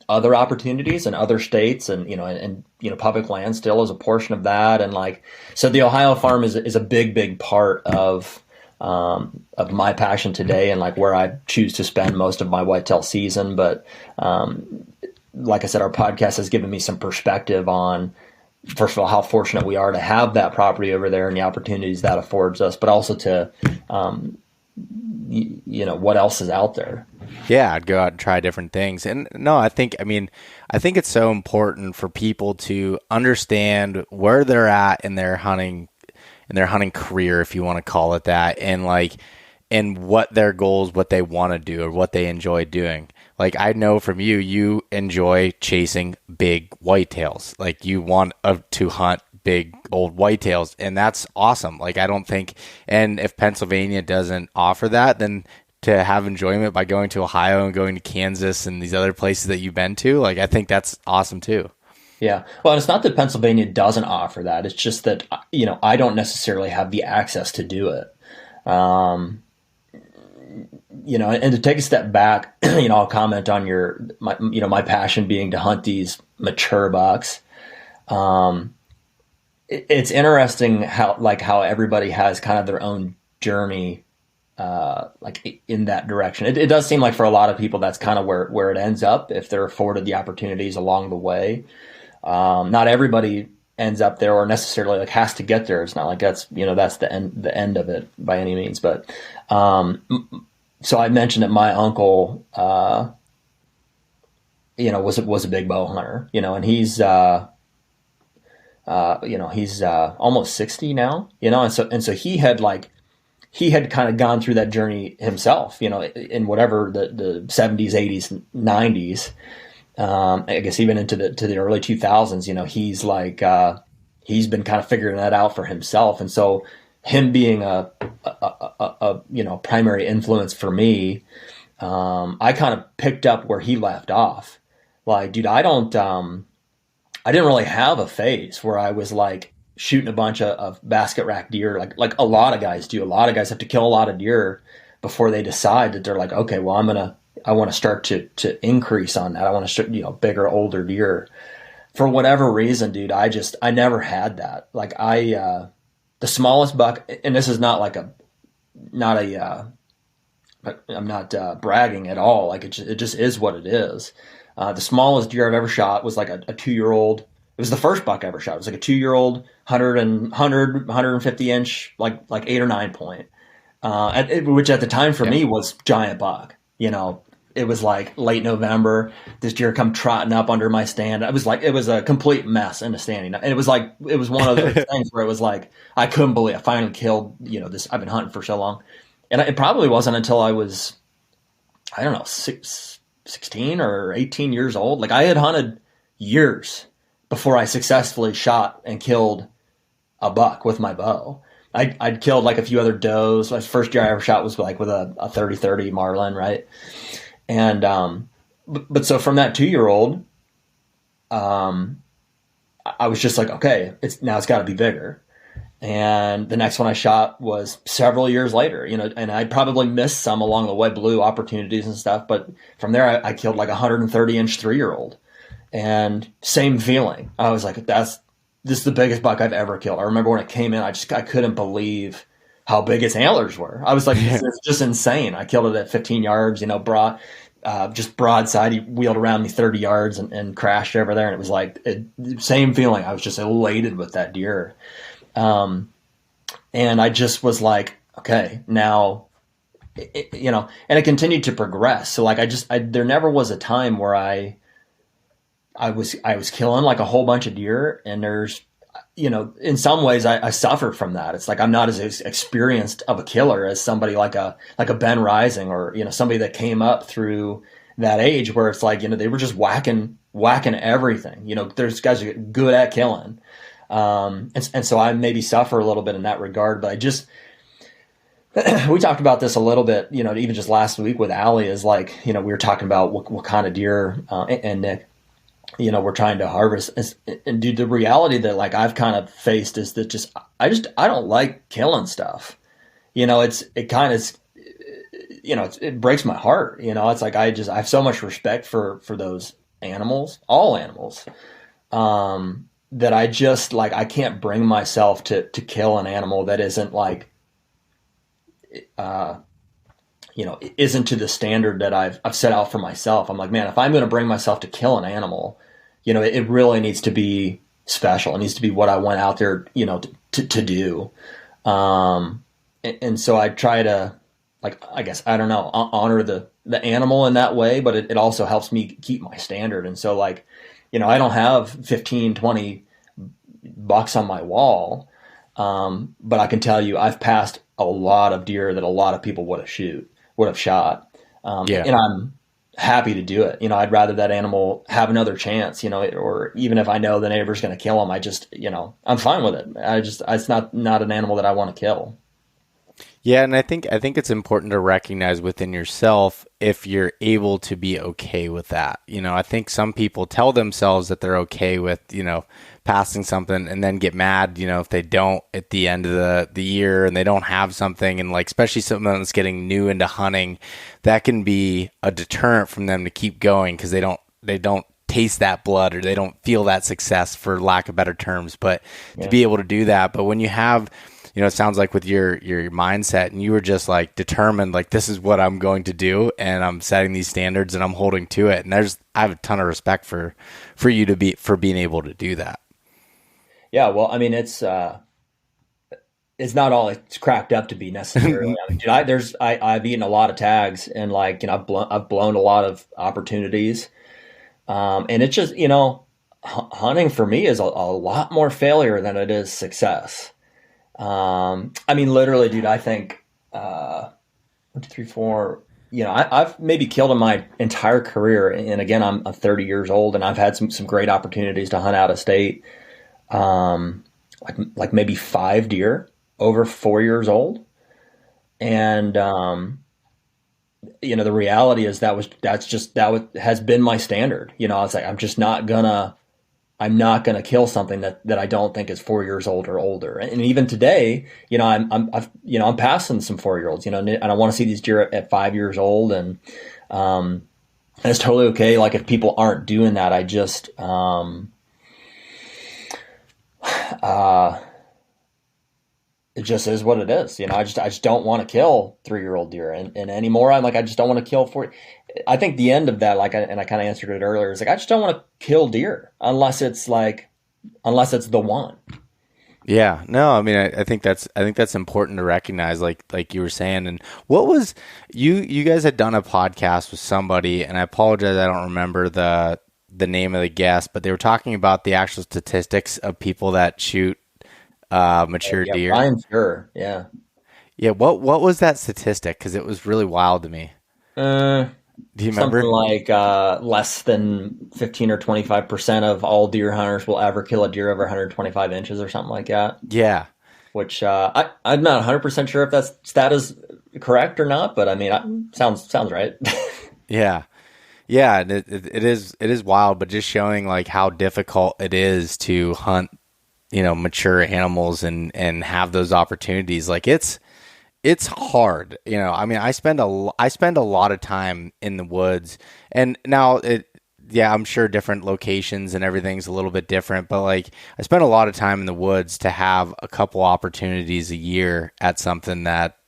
other opportunities in other states, and public land still is a portion of that. And like, so the Ohio farm is a big part of my passion today, and like where I choose to spend most of my whitetail season. But like I said, our podcast has given me some perspective on, first of all, how fortunate we are to have that property over there and the opportunities that affords us, but also to what else is out there. Yeah, I'd go out and try different things. And no, I think it's so important for people to understand where they're at in their hunting career, if you want to call it that, and what their goals, what they want to do, or what they enjoy doing. Like, I know from you enjoy chasing big whitetails. Like, you want to hunt big old whitetails, and that's awesome. Like, I don't think, and if Pennsylvania doesn't offer that, then to have enjoyment by going to Ohio and going to Kansas and these other places that you've been to, like, I think that's awesome too. Yeah. Well, it's not that Pennsylvania doesn't offer that. It's just that, I don't necessarily have the access to do it. And to take a step back, I'll comment on my passion being to hunt these mature bucks. It's interesting how everybody has kind of their own journey, like in that direction. It does seem like for a lot of people, that's kind of where it ends up if they're afforded the opportunities along the way. Not everybody ends up there or necessarily like has to get there. It's not like that's the end of it by any means. But, so I mentioned that my uncle, was a big bow hunter, and he's almost 60 now, and so he had kind of gone through that journey himself, in whatever the 70s, 80s, 90s. I guess even into the early 2000s, he's like, he's been kind of figuring that out for himself. And so him being a primary influence for me, I kind of picked up where he left off. Like, dude, I didn't really have a phase where I was like shooting a bunch of basket rack deer. Like a lot of guys do. A lot of guys have to kill a lot of deer before they decide that they're like, okay, well, I want to start to increase on that. I want to start, bigger, older deer. For whatever reason, dude, I never had that. Like the smallest buck, and this is not like I'm not bragging at all. Like it just is what it is. The smallest deer I've ever shot was like a 2-year-old. It was the first buck I ever shot. It was like a 2-year-old, 150 inch, like 8 or 9 point, which at the time for me was giant buck. It was like late November. This deer come trotting up under my stand. It was a complete mess in the standing. And it was one of those things where it was like, I couldn't believe I finally killed, this. I've been hunting for so long. And it probably wasn't until I was, I don't know, 16 or 18 years old. Like, I had hunted years before I successfully shot and killed a buck with my bow. I'd killed like a few other does. My first deer I ever shot was like with a 30-30 Marlin, right? And but so from that 2-year-old, I was just like, okay, it's got to be bigger. And the next one I shot was several years later, and I probably missed some along the way, blew opportunities and stuff. But from there, I killed like a 130 inch 3-year-old, and same feeling. I was like, this is the biggest buck I've ever killed. I remember when it came in, I couldn't believe how big its antlers were. I was like, it's just insane. I killed it at 15 yards, just broadside. He wheeled around me 30 yards and crashed over there. And it was like, same feeling. I was just elated with that deer. And I just was like, okay, now and it continued to progress. So like, there never was a time where I was killing like a whole bunch of deer, and there's, in some ways I suffer from that. It's like, I'm not as experienced of a killer as somebody like a Ben Rising, or, somebody that came up through that age where it's like, they were just whacking everything. There's guys who get good at killing. And so I maybe suffer a little bit in that regard, but we talked about this a little bit, even just last week with Allie, is like, we were talking about what kind of deer, and Nick, we're trying to harvest. And dude, the reality that like I've kind of faced is that I don't like killing stuff. It breaks my heart. It's like, I have so much respect for those animals, all animals, that I just like, I can't bring myself to kill an animal that isn't like, isn't to the standard that I've set out for myself. I'm like, man, if I'm going to bring myself to kill an animal, it really needs to be special. It needs to be what I went out there, to do. And so I try to, like, I guess, I don't know, honor the animal in that way, but it also helps me keep my standard. And so like, I don't have 15, 20 bucks on my wall. But I can tell you, I've passed a lot of deer that a lot of people would have shot. And I'm happy to do it. I'd rather that animal have another chance, or even if I know the neighbor's going to kill him, I just, I'm fine with it. It's not an animal that I want to kill. Yeah, and I think it's important to recognize within yourself if you're able to be okay with that. I think some people tell themselves that they're okay with, passing something, and then get mad, if they don't at the end of the year and they don't have something, and like, especially someone that's getting new into hunting, that can be a deterrent from them to keep going, because they don't taste that blood, or they don't feel that success, for lack of better terms, but to be able to do that. But when you have, it sounds like with your mindset, and you were just like determined, like, this is what I'm going to do, and I'm setting these standards and I'm holding to it. And I have a ton of respect for you for being able to do that. Yeah. Well, I mean, it's not all it's cracked up to be necessarily. I mean, dude, I've eaten a lot of tags, and like, I've blown a lot of opportunities. And it's just, hunting for me is a lot more failure than it is success. I mean, literally, dude, I think, 1, 2, 3, 4, I've maybe killed in my entire career. And again, I'm 30 years old, and I've had some great opportunities to hunt out of state. Like maybe 5 deer over 4 years old. And, the reality is that has been my standard. It's like, I'm not gonna kill something that I don't think is 4 years old or older. And even today, I'm passing some 4-year-olds, and I want to see these deer at 5 years old. And it's totally okay. Like, if people aren't doing that, I just, it just is what it is. I just don't want to kill 3-year-old deer. And anymore, I'm like, I just don't want to kill 4. I think the end of that, like, and I kind of answered it earlier, is like, I just don't want to kill deer unless it's the one. Yeah, no, I mean, I think that's important to recognize, like you were saying. And what was you guys had done a podcast with somebody, and I apologize, I don't remember the name of the guest, but they were talking about the actual statistics of people that shoot mature deer. Ryan Sure, yeah. Yeah, what was that statistic? Because it was really wild to me. Do you remember? Something like less than 15 or 25% of all deer hunters will ever kill a deer over 125 inches or something like that. Yeah. Which I'm not 100% sure if that stat is correct or not, but I mean, sounds right. Yeah. Yeah, it is wild, but just showing like how difficult it is to hunt, mature animals and have those opportunities. Like, it's hard. I mean, I spend a lot of time in the woods, and now I'm sure different locations and everything's a little bit different, but like, I spend a lot of time in the woods to have a couple opportunities a year at something that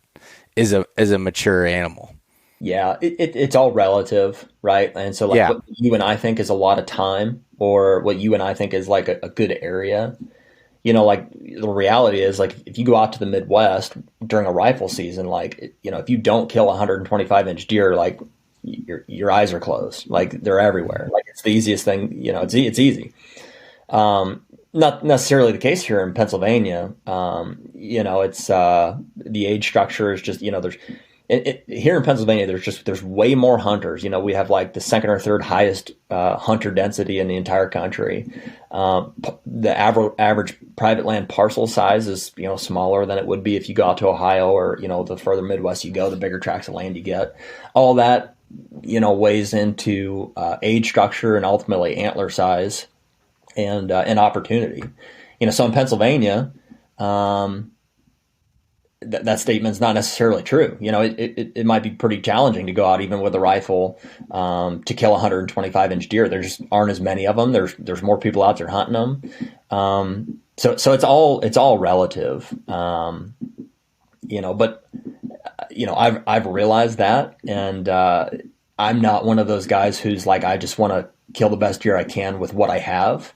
is a mature animal. Yeah, it's all relative, right? And so like, what you and I think is a lot of time, or what you and I think is like a good area, like the reality is like, if you go out to the Midwest during a rifle season, like, if you don't kill 125-inch deer, like your eyes are closed, like they're everywhere. Like it's the easiest thing, it's easy. Not necessarily the case here in Pennsylvania. It's the age structure is just, there's here in Pennsylvania, there's way more hunters. We have like the second or third highest hunter density in the entire country. The average private land parcel size is, smaller than it would be if you go out to Ohio or, the further Midwest you go, the bigger tracts of land you get. All that, weighs into age structure and ultimately antler size and opportunity. So in Pennsylvania, that statement's not necessarily true. It might be pretty challenging to go out even with a rifle to kill 125-inch deer. There just aren't as many of them. There's more people out there hunting them. So it's all relative. But I've realized that, and I'm not one of those guys who's like, I just want to kill the best deer I can with what I have.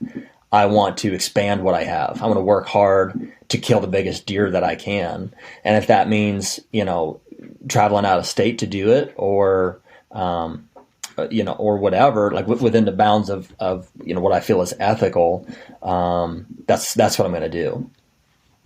I want to expand what I have. I want to work hard to kill the biggest deer that I can. And if that means, traveling out of state to do it or whatever, like within the bounds of what I feel is ethical, that's what I'm going to do.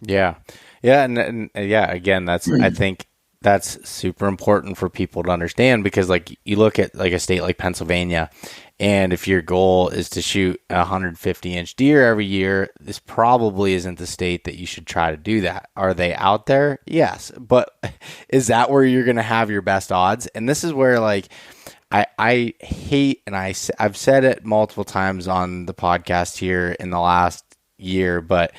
Yeah. Yeah. And yeah, again, I think that's super important for people to understand, because like you look at like a state like Pennsylvania, and if your goal is to shoot a 150-inch deer every year, this probably isn't the state that you should try to do that. Are they out there? Yes. But is that where you're going to have your best odds? And this is where like I hate, and I've said it multiple times on the podcast here in the last year, but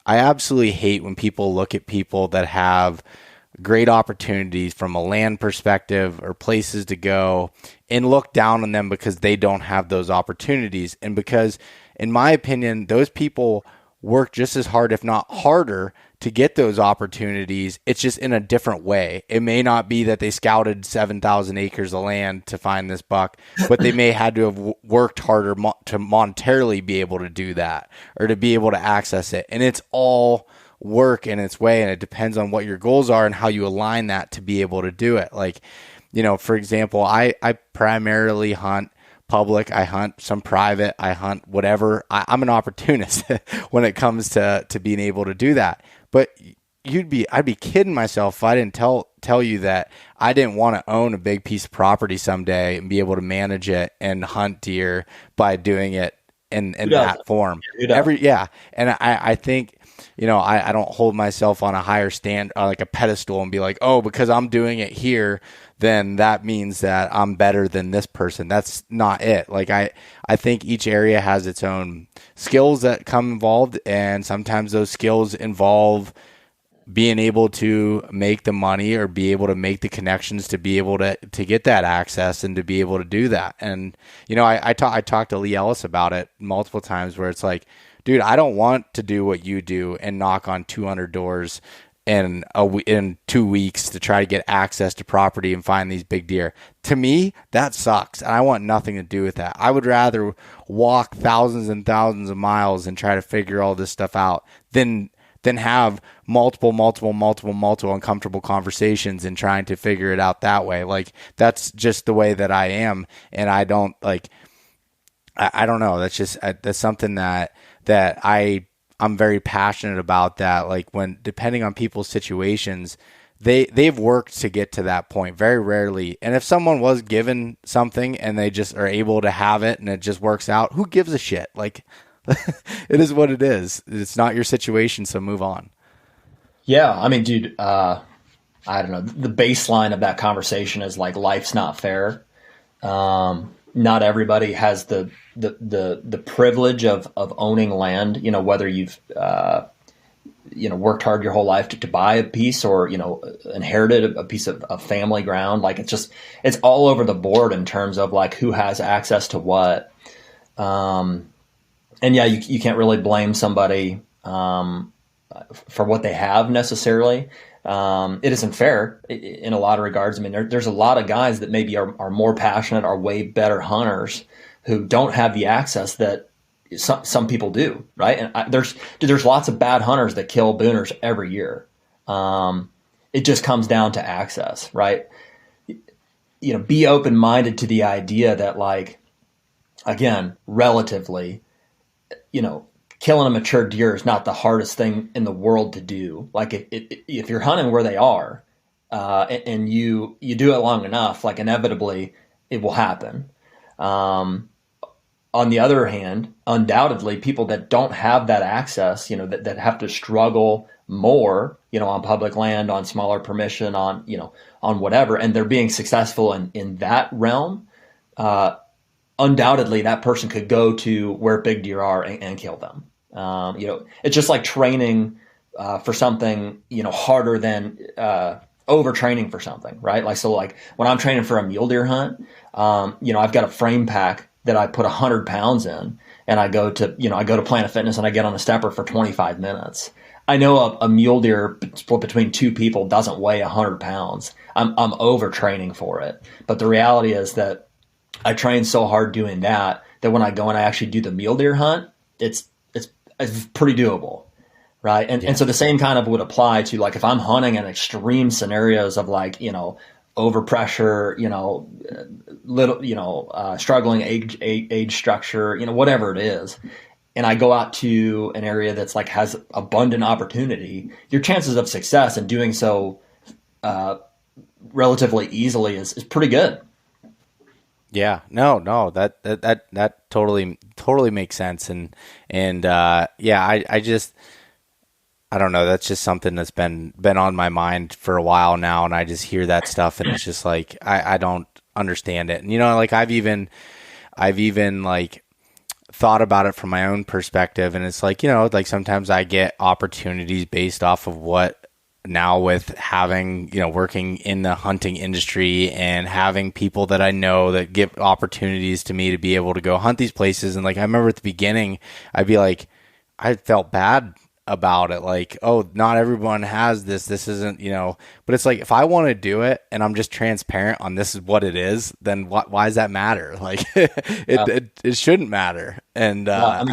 I absolutely hate when people look at people that have great opportunities from a land perspective or places to go and look down on them because they don't have those opportunities. And because, in my opinion, those people work just as hard, if not harder, to get those opportunities. It's just in a different way. It may not be that they scouted 7,000 acres of land to find this buck, but they may had to have worked harder to monetarily be able to do that or to be able to access it. And it's all work in its way, and it depends on what your goals are and how you align that to be able to do it. Like, for example, I primarily hunt public, I hunt some private, I hunt whatever. I'm an opportunist when it comes to being able to do that. But I'd be kidding myself if I didn't tell you that I didn't want to own a big piece of property someday and be able to manage it and hunt deer by doing it in that form. And I think, I don't hold myself on a higher stand, like a pedestal, and be like, oh, because I'm doing it here, then that means that I'm better than this person. That's not it. Like I think each area has its own skills that come involved, and sometimes those skills involve being able to make the money or be able to make the connections to be able to get that access and to be able to do that. And, I talked to Lee Ellis about it multiple times, where it's like, dude, I don't want to do what you do and knock on 200 doors in 2 weeks to try to get access to property and find these big deer. To me, that sucks, and I want nothing to do with that. I would rather walk thousands and thousands of miles and try to figure all this stuff out than have multiple uncomfortable conversations and trying to figure it out that way. Like, that's just the way that I am, and I don't like. I don't know. That's something that I'm very passionate about. That, like, when depending on people's situations, they've worked to get to that point. Very rarely, and if someone was given something and they just are able to have it and it just works out, who gives a shit? Like, it is what it is. It's not your situation, so move on. Yeah, I mean, dude, I don't know. The baseline of that conversation is like, life's not fair. Not everybody has the privilege of owning land, whether you've, worked hard your whole life to buy a piece or, inherited a piece of family ground. Like, it's all over the board in terms of like who has access to what. And yeah, you can't really blame somebody, for what they have necessarily. It isn't fair in a lot of regards. I mean, there's a lot of guys that maybe are more passionate, are way better hunters, who don't have the access that, some people do, right? And there's lots of bad hunters that kill booners every year. It just comes down to access, right? Be open-minded to the idea that, like, again, relatively, killing a mature deer is not the hardest thing in the world to do. Like, if you're hunting where they are, and you do it long enough, like, inevitably it will happen. On the other hand, undoubtedly, people that don't have that access, that have to struggle more, on public land, on smaller permission, on whatever, and they're being successful in that realm, undoubtedly that person could go to where big deer are and kill them. It's just like training for something, harder than overtraining for something, right? Like when I'm training for a mule deer hunt, I've got a frame pack that I put 100 pounds in, and I go to Planet Fitness and I get on a stepper for 25 minutes. I know a mule deer split between two people doesn't weigh 100 pounds. I'm overtraining for it. But the reality is that I train so hard doing that when I go and I actually do the mule deer hunt, it's pretty doable. Right. And so the same kind of would apply to, like, if I'm hunting in extreme scenarios of, like, overpressure, struggling age structure, whatever it is. And I go out to an area that's, like, has abundant opportunity, your chances of success in doing so relatively easily is pretty good. Yeah, no, that totally makes sense. And I don't know. That's just something that's been on my mind for a while now, and I just hear that stuff, and it's just like I don't understand it. And like I've even like thought about it from my own perspective, and it's like like sometimes I get opportunities based off of what now with having working in the hunting industry and having people that I know that give opportunities to me to be able to go hunt these places. And like I remember at the beginning, I'd be like, I felt bad about it, like, oh, not everyone has this isn't, but it's like, if I want to do it and I'm just transparent on this is what it is, then why does that matter? Like it shouldn't matter. And that's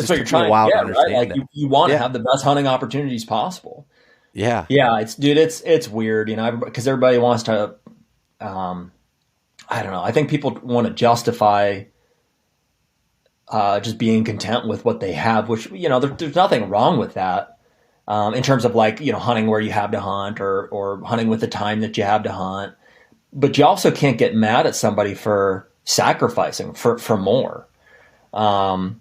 what you're trying to get, right? Like you want to have the best hunting opportunities possible. Yeah It's weird, because everybody wants to I don't know, I think people want to justify just being content with what they have, which, there's nothing wrong with that, in terms of, like, hunting where you have to hunt or hunting with the time that you have to hunt. But you also can't get mad at somebody for sacrificing for more. And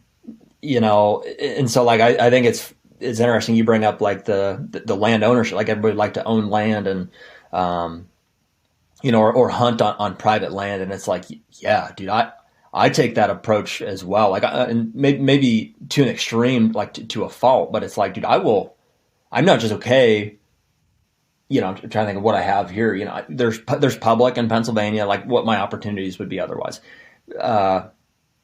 so, like, I think it's interesting you bring up, like, the land ownership, like everybody would like to own land and, or hunt on private land. And it's like, yeah, dude, I take that approach as well. Like, and maybe to an extreme, like to a fault, but it's like, dude, I'm not just okay. I'm trying to think of what I have here. There's public in Pennsylvania, like what my opportunities would be otherwise. I'm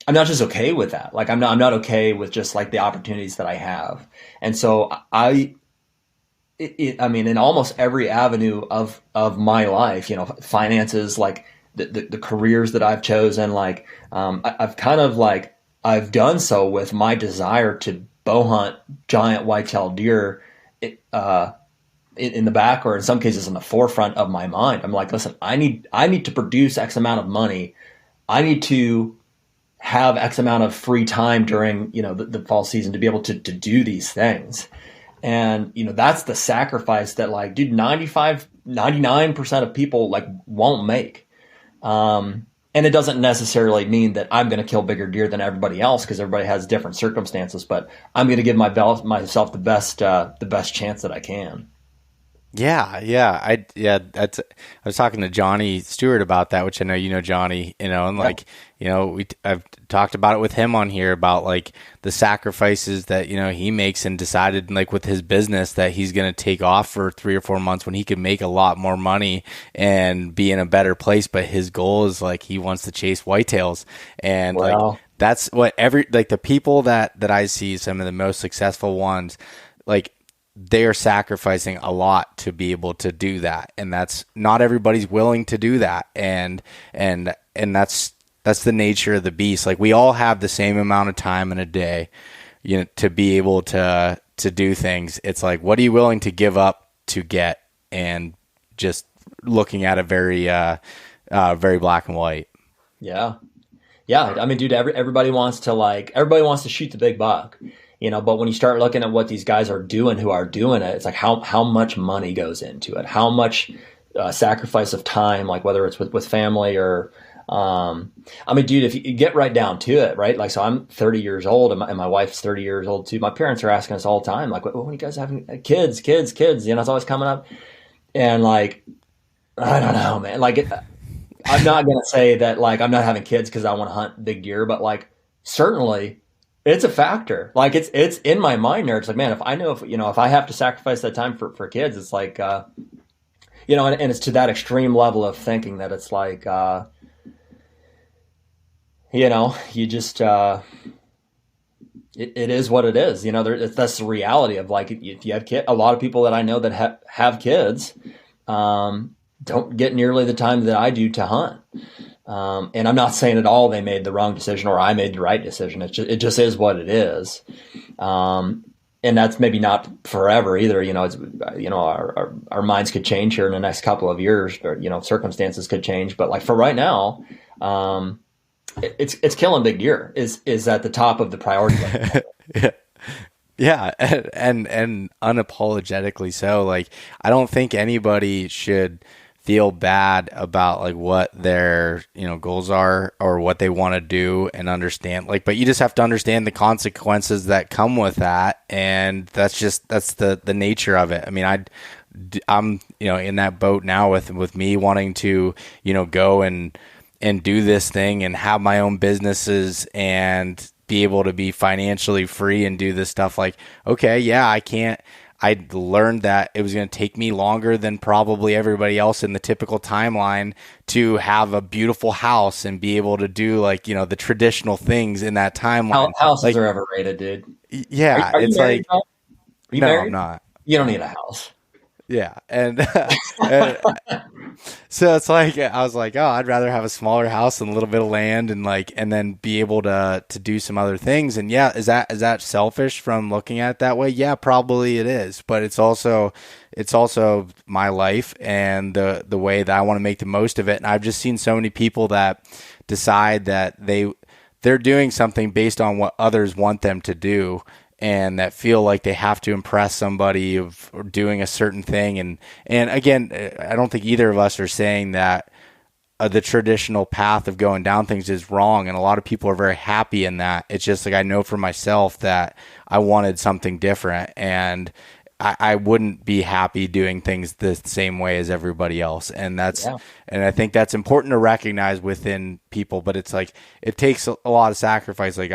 not just okay with that. Like, I'm not okay with just, like, the opportunities that I have. And so I mean, in almost every avenue of my life, finances, like, the careers that I've chosen, like, I've kind of, like, I've done so with my desire to bow hunt giant whitetail deer in the back, or in some cases in the forefront of my mind. I'm like, listen, I need to produce X amount of money. I need to have X amount of free time during, the fall season to be able to do these things. And, that's the sacrifice that, like, dude, 99% of people, like, won't make. And it doesn't necessarily mean that I'm going to kill bigger deer than everybody else, because everybody has different circumstances, but I'm going to give myself the best chance that I can. Yeah. I was talking to Johnny Stewart about that, which I know Johnny, and like, I've talked about it with him on here about, like, the sacrifices that, he makes, and decided, like, with his business that he's going to take off for 3 or 4 months when he could make a lot more money and be in a better place. But his goal is, like, he wants to chase whitetails. And like, that's what the people that I see, some of the most successful ones, like, they are sacrificing a lot to be able to do that. And that's not everybody's willing to do that. And that's the nature of the beast. Like we all have the same amount of time in a day, to be able to do things. It's like, what are you willing to give up to get? And just looking at it very, very black and white. Yeah. Yeah. I mean, dude, everybody wants to shoot the big buck, but when you start looking at what these guys are doing, who are doing it, it's like how much money goes into it, how much sacrifice of time, like whether it's with family or, I mean, dude, if you get right down to it, right? Like, so I'm 30 years old and my wife's 30 years old too. My parents are asking us all the time, like, when are you guys having kids? It's always coming up. And like, I don't know, man. Like, I'm not going to say that, like, I'm not having kids because I want to hunt big deer, but like, certainly it's a factor. Like it's in my mind there. It's like, man, if I have to sacrifice that time for kids, it's like, and it's to that extreme level of thinking that it's like, you just, it is what it is. That's the reality of like, if you have kids, a lot of people that I know that have kids, don't get nearly the time that I do to hunt. And I'm not saying at all they made the wrong decision or I made the right decision. It just is what it is. And that's maybe not forever either. It's, our minds could change here in the next couple of years, or, circumstances could change. But like for right now, it's killing big deer is at the top of the priority list. Yeah. And unapologetically so. Like, I don't think anybody should feel bad about like what their, goals are or what they want to do, and understand, like, but you just have to understand the consequences that come with that. And that's the nature of it. I mean, I'm, in that boat now with me wanting to, go and do this thing and have my own businesses and be able to be financially free and do this stuff. Like, okay, yeah, I learned that it was going to take me longer than probably everybody else in the typical timeline to have a beautiful house and be able to do like, the traditional things in that timeline. Houses like, are overrated, dude. Yeah. Are you it's married, like, Bob? Are you no, married? I'm not. You don't need a house. Yeah. And so it's like, I was like, oh, I'd rather have a smaller house and a little bit of land and then be able to do some other things. And yeah, is that selfish from looking at it that way? Yeah, probably it is, but it's also my life and the way that I want to make the most of it. And I've just seen so many people that decide that they're doing something based on what others want them to do, and that feel like they have to impress somebody of doing a certain thing. And again, I don't think either of us are saying that the traditional path of going down things is wrong. And a lot of people are very happy in that. It's just like, I know for myself that I wanted something different, and I wouldn't be happy doing things the same way as everybody else. And and I think that's important to recognize within people, but it's like, it takes a lot of sacrifice. Like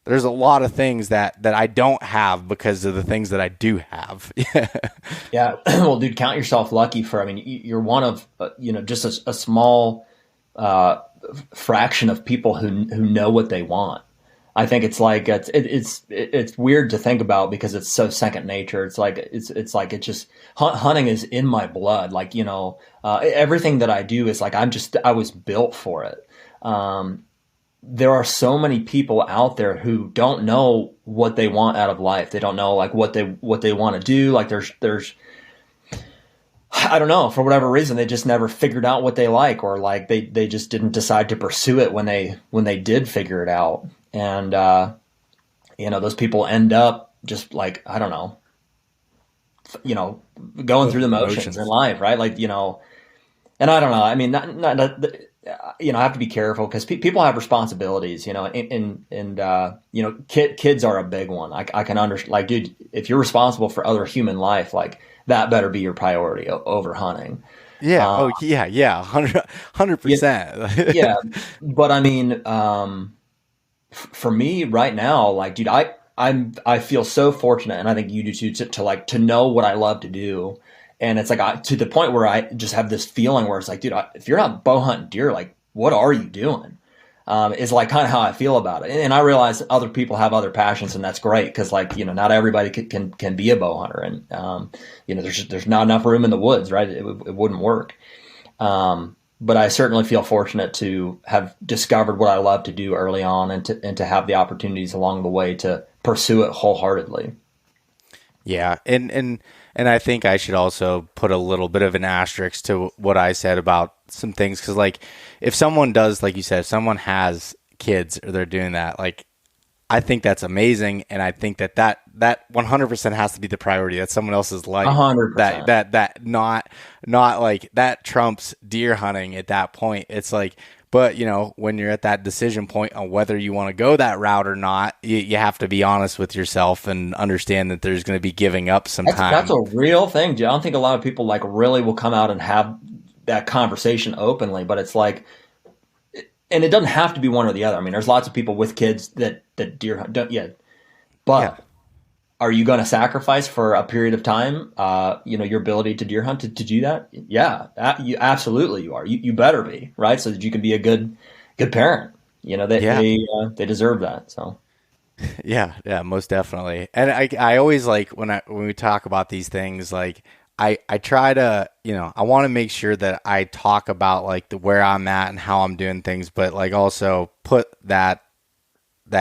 there's a lot of things that I don't have because of the things that I do have. Yeah. Well, dude, count yourself lucky you're one of, just a small fraction of people who know what they want. I think it's like, it's weird to think about because it's so second nature. It's like hunting is in my blood. Like, everything that I do is like, I was built for it. There are so many people out there who don't know what they want out of life. They don't know like what they want to do. Like there's, I don't know, for whatever reason, they just never figured out what they like, or like they just didn't decide to pursue it when they did figure it out. And, those people end up just like, I don't know, going through the motions in life. Right. Like, and I don't know, I mean, not I have to be careful because people have responsibilities, and kids are a big one. I can understand, like, dude, if you're responsible for other human life, like that better be your priority over hunting. Yeah. 100%. Yeah. But I mean, for me right now, like, dude, I feel so fortunate, and I think you do too, to know what I love to do. And it's like, to the point where I just have this feeling where it's like, dude, if you're not bow hunting deer, like, what are you doing? Is like kind of how I feel about it. And I realize other people have other passions, and that's great. Cause like, not everybody can be a bow hunter, and, there's not enough room in the woods, right? It wouldn't work. but I certainly feel fortunate to have discovered what I love to do early on, and to have the opportunities along the way to pursue it wholeheartedly. Yeah, and I think I should also put a little bit of an asterisk to what I said about some things, because like if someone does, like you said, if someone has kids or they're doing that, like I think that's amazing, and I think that 100% has to be the priority. That's someone else's life. 100%. That not like that trumps deer hunting at that point. It's like, but you know, when you're at that decision point on whether you want to go that route or not, you have to be honest with yourself and understand that there's going to be giving up some time. That's a real thing. I don't think a lot of people like really will come out and have that conversation openly, but it's like, and it doesn't have to be one or the other. I mean, there's lots of people with kids that deer hunt, but are you going to sacrifice for a period of time, your ability to deer hunt to do that? Yeah, you absolutely you are. You better be, right? So that you can be a good parent. You know, they deserve that. So. Yeah, most definitely. And I always like when we talk about these things, like I try to, I want to make sure that I talk about like where I'm at and how I'm doing things, but like also put that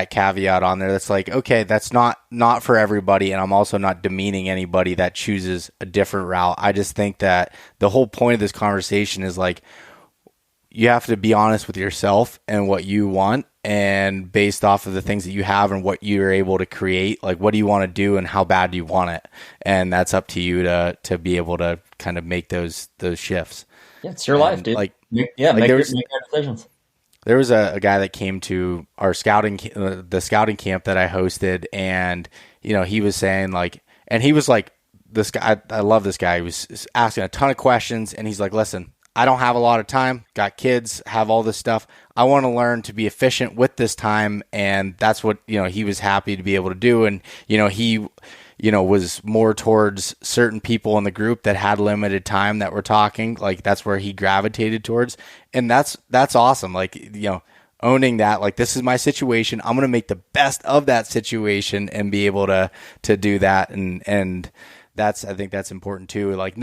caveat on there. That's like, okay, that's not for everybody. And I'm also not demeaning anybody that chooses a different route. I just think that the whole point of this conversation is like, you have to be honest with yourself and what you want, and based off of the things that you have and what you're able to create, like what do you want to do and how bad do you want it? And that's up to you to be able to kind of make those shifts. Yeah, it's your life, dude. Like, make your decisions. There was a guy that came to our the scouting camp that I hosted, and he was saying like, and he was like, this guy, I love this guy. He was asking a ton of questions, and he's like, listen, I don't have a lot of time, got kids, have all this stuff. I want to learn to be efficient with this time. And that's what, he was happy to be able to do. And, he, was more towards certain people in the group that had limited time that were talking. Like that's where he gravitated towards. And that's awesome. Like, owning that, like, this is my situation. I'm going to make the best of that situation and be able to do that. And I think that's important too. Like,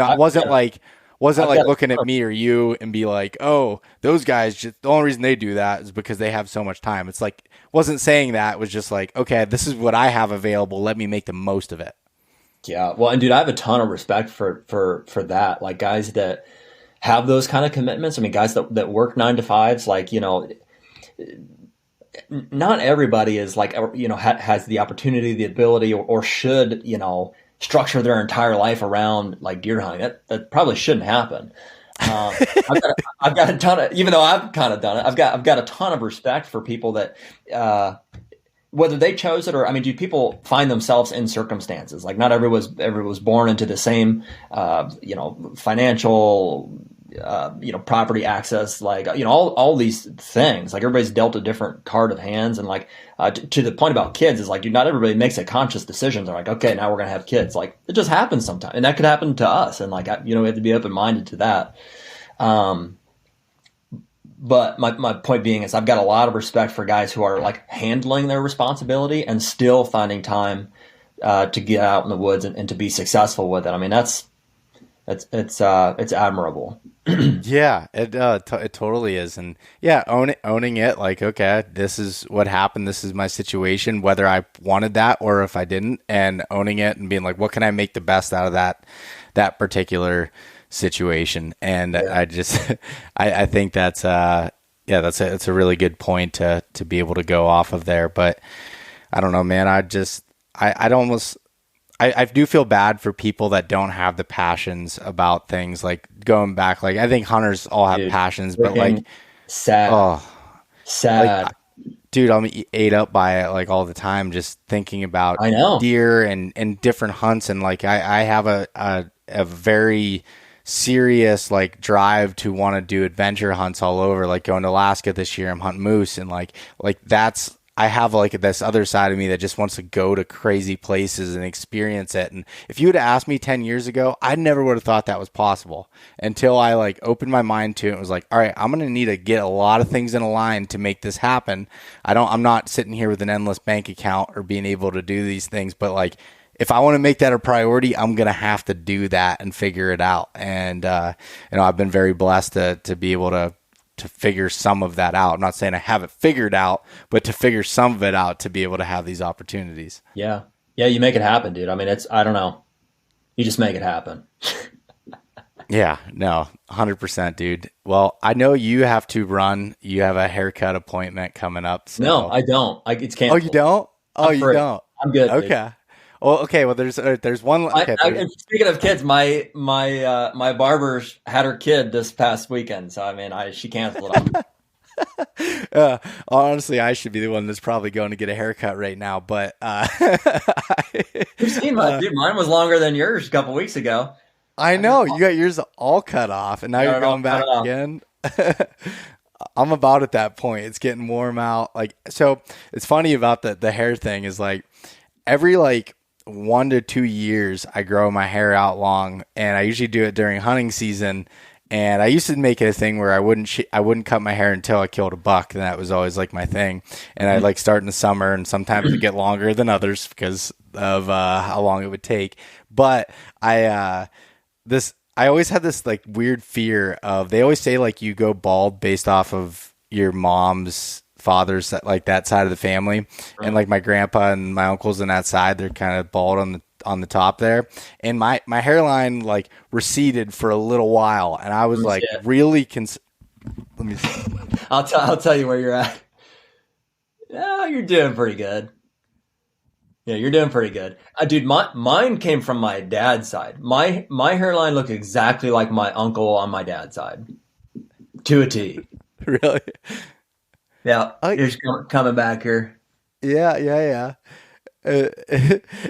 wasn't like looking at me or you and be like, oh, those guys, just the only reason they do that is because they have so much time. It's like, wasn't saying that. It was just like, okay, this is what I have available. Let me make the most of it. Yeah. Well, and dude, I have a ton of respect for that. Like guys that have those kind of commitments. I mean, guys that work 9 to 5s, like, not everybody is like, has the opportunity, the ability, or should, structure their entire life around like deer hunting. That probably shouldn't happen. I've got a ton of, even though I've kind of done it, I've got a ton of respect for people that, whether they chose it or, I mean, do people find themselves in circumstances? Like not everyone was born into the same, financial, property access, like, all these things. Like everybody's dealt a different card of hands. And like, to the point about kids is like, dude, not everybody makes a conscious decision. They're like, okay, now we're going to have kids. Like it just happens sometimes. And that could happen to us. And like, we have to be open-minded to that. But my point being is I've got a lot of respect for guys who are like handling their responsibility and still finding time, to get out in the woods and to be successful with it. I mean, it's admirable. Yeah, it totally is. And yeah, owning it, like, okay, this is what happened. This is my situation, whether I wanted that or if I didn't, and owning it and being like, what can I make the best out of that particular situation? And I just, I think that's it's a really good point to be able to go off of there. But I don't know, man, I do feel bad for people that don't have the passions about things, like going back. Like I think hunters all have passions, but like sad. Like, dude, I'm ate up by it like all the time, just thinking about deer and different hunts. And like I have a very serious like drive to want to do adventure hunts all over. Like going to Alaska this year, I'm hunting moose, and like that's. I have like this other side of me that just wants to go to crazy places and experience it. And if you had asked me 10 years ago, I never would have thought that was possible until I like opened my mind to it. It was like, all right, I'm going to need to get a lot of things in a line to make this happen. I'm not sitting here with an endless bank account or being able to do these things, but like, if I want to make that a priority, I'm going to have to do that and figure it out. And, I've been very blessed to be able to figure some of that out. I'm not saying I have it figured out, but to figure some of it out to be able to have these opportunities. Yeah. Yeah. You make it happen, dude. I mean, I don't know. You just make it happen. Yeah, no, 100%, dude. Well, I know you have to run. You have a haircut appointment coming up. So. No, I don't. It's canceled. Oh, you don't? Oh, you don't? I'm good. Okay. Dude. Well, okay. Well, there's one. Okay. Speaking of kids, my barber's had her kid this past weekend, so I mean, she canceled it. Honestly, I should be the one that's probably going to get a haircut right now. But you've seen dude, mine was longer than yours a couple weeks ago. I know you got yours all cut off, and now you're going back again. I'm about at that point. It's getting warm out. Like, so it's funny about the hair thing is like every 1 to 2 years I grow my hair out long, and I usually do it during hunting season. And I used to make it a thing where I wouldn't cut my hair until I killed a buck, and that was always like my thing. And I'd start in the summer, and sometimes it'd get longer than others because of how long it would take. But I always had this weird fear of, they always say you go bald based off of your mom's father's that side of the family. Right. And my grandpa and my uncles on that side, they're kind of bald on the top there. And my hairline receded for a little while, and I was really let me see. I'll tell you where you're at. Yeah, you're doing pretty good. Yeah, you're doing pretty good. Dude, mine came from my dad's side. My hairline looked exactly like my uncle on my dad's side. To a T. Really? Yeah. He's coming back here. Yeah. And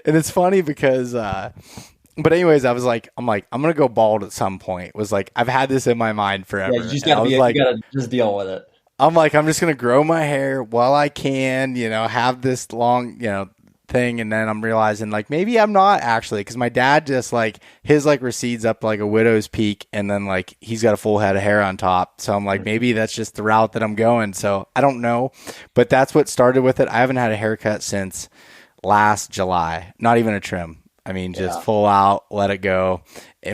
it's funny because, but anyways, I'm going to go bald at some point. It was I've had this in my mind forever. Yeah, you gotta just deal with it. I'm I'm just going to grow my hair while I can, have this long, thing. And then I'm realizing maybe I'm not actually, because my dad just his recedes up a widow's peak, and then he's got a full head of hair on top. So I'm maybe that's just the route that I'm going. So I don't know, but that's what started with it. I haven't had a haircut since last July, not even a trim. I mean, just full out, let it go,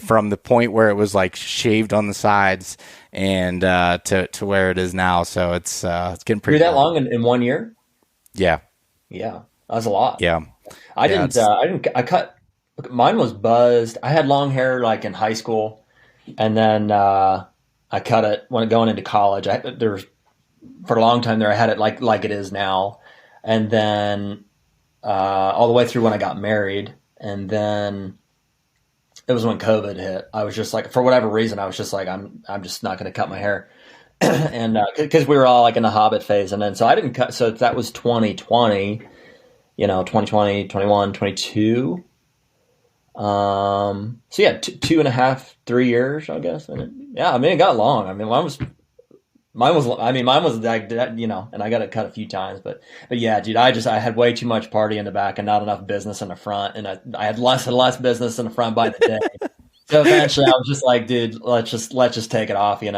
from the point where it was shaved on the sides and to where it is now. So it's getting pretty. You're that long in 1 year? Yeah. That's a lot. Yeah. I cut, mine was buzzed. I had long hair in high school, and then I cut it when going into college. For a long time there, I had it like it is now. And then all the way through when I got married, and then it was when COVID hit. I was just for whatever reason, I was just I'm just not going to cut my hair. And because we were all in the Hobbit phase. And then so I didn't cut. So that was 2020. 2020, 21, 22. So yeah, 2.5, 3 years, I guess. And it got long. I mean, mine was and I got it cut a few times, but yeah, dude, I had way too much party in the back and not enough business in the front. And I had less and less business in the front by the day. So eventually I was just dude, let's just take it off, and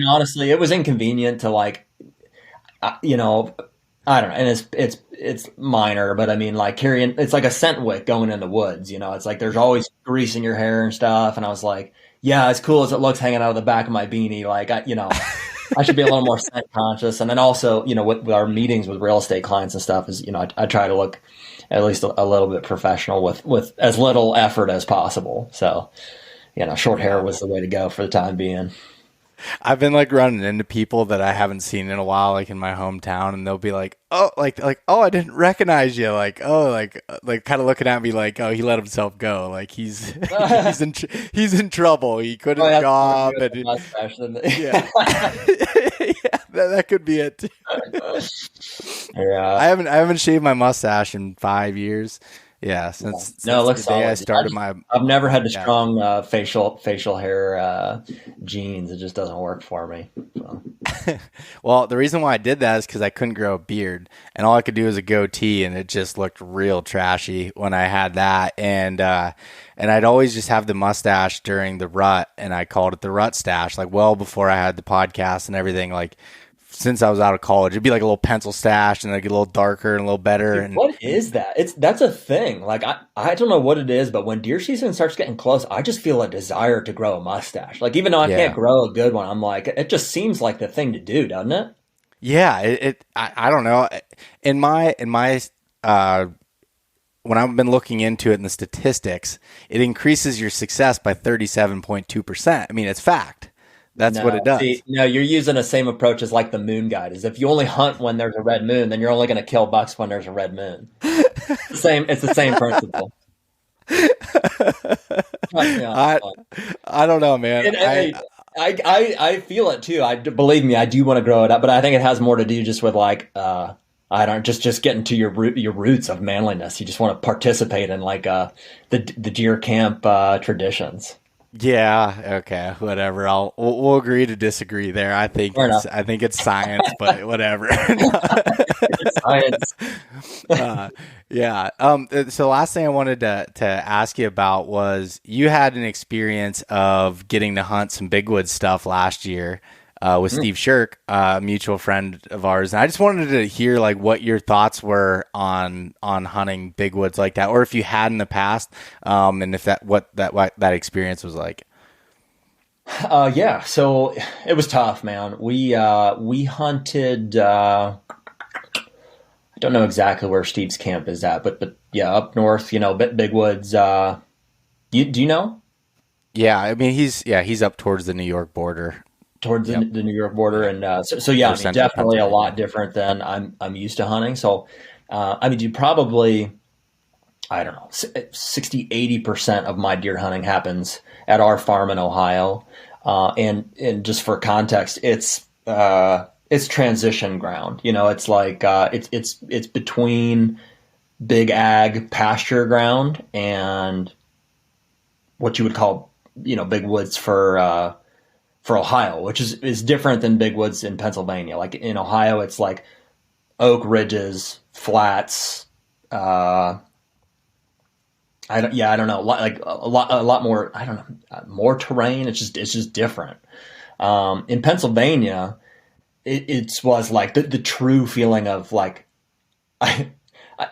honestly, it was inconvenient to I don't know, and it's minor, but I mean, carrying, it's a scent wick going in the woods, it's there's always grease in your hair and stuff, and I was yeah, as cool as it looks hanging out of the back of my beanie, I should be a little more scent conscious, and then also, with our meetings with real estate clients and stuff is, I try to look at least a little bit professional with as little effort as possible, so, short hair was the way to go for the time being. I've been running into people that I haven't seen in a while, in my hometown, and they'll be oh, oh, I didn't recognize you. Kind of looking at me oh, he let himself go. He's he's in trouble. He quit his job. And, yeah. that could be it. Yeah. I haven't shaved my mustache in 5 years. Yeah, since it looks the day solid. I started I've never had the strong facial hair genes. It just doesn't work for me. So. Well, the reason why I did that is because I couldn't grow a beard, and all I could do was a goatee, and it just looked real trashy when I had that. And I'd always just have the mustache during the rut, and I called it the rut stash, well before I had the podcast and everything, since I was out of college. It'd be like a little pencil stash and like a little darker and a little better. Dude, And what is that? That's a thing. Like I don't know what it is, but when deer season starts getting close, I just feel a desire to grow a mustache. Like even though I can't grow a good one, I'm like, it just seems like the thing to do, doesn't it? yeah, I don't know. In my when I've been looking into it in the statistics, it increases your success by 37.2%. I mean, it's fact. That's what it does. See, no, you're using the same approach as like the moon guide. Is if you only hunt when there's a red moon, then you're only going to kill bucks when there's a red moon. It's the same principle. I don't know, man. I feel it too. Believe me, I do want to grow it up, but I think it has more to do just with like I don't just getting to your roots of manliness. You just want to participate in like the deer camp traditions. Yeah. Okay. Whatever. We'll agree to disagree there. I think it's science, but whatever. It's science. Yeah. So last thing I wanted to ask you about was you had an experience of getting to hunt some bigwood stuff last year with Steve Sherk, a mutual friend of ours. And I just wanted to hear like what your thoughts were on hunting bigwoods like that, or if you had in the past, and if what that experience was like. Yeah. So it was tough, man. We hunted. I don't know exactly where Steve's camp is at, but yeah, up north. Bigwoods. Do you know? Yeah, I mean he's up towards the New York border. Towards the New York border, and so yeah, I mean, definitely a lot different than I'm used to hunting. So, I mean, you probably, I don't know, 60-80% of my deer hunting happens at our farm in Ohio, and just for context, it's transition ground. It's like it's between big ag pasture ground and what you would call big woods for Ohio, which is different than big woods in Pennsylvania. Like in Ohio, it's like oak ridges, flats. I don't know. Like a lot more. I don't know, more terrain. It's just different. In Pennsylvania, it was like the true feeling of like I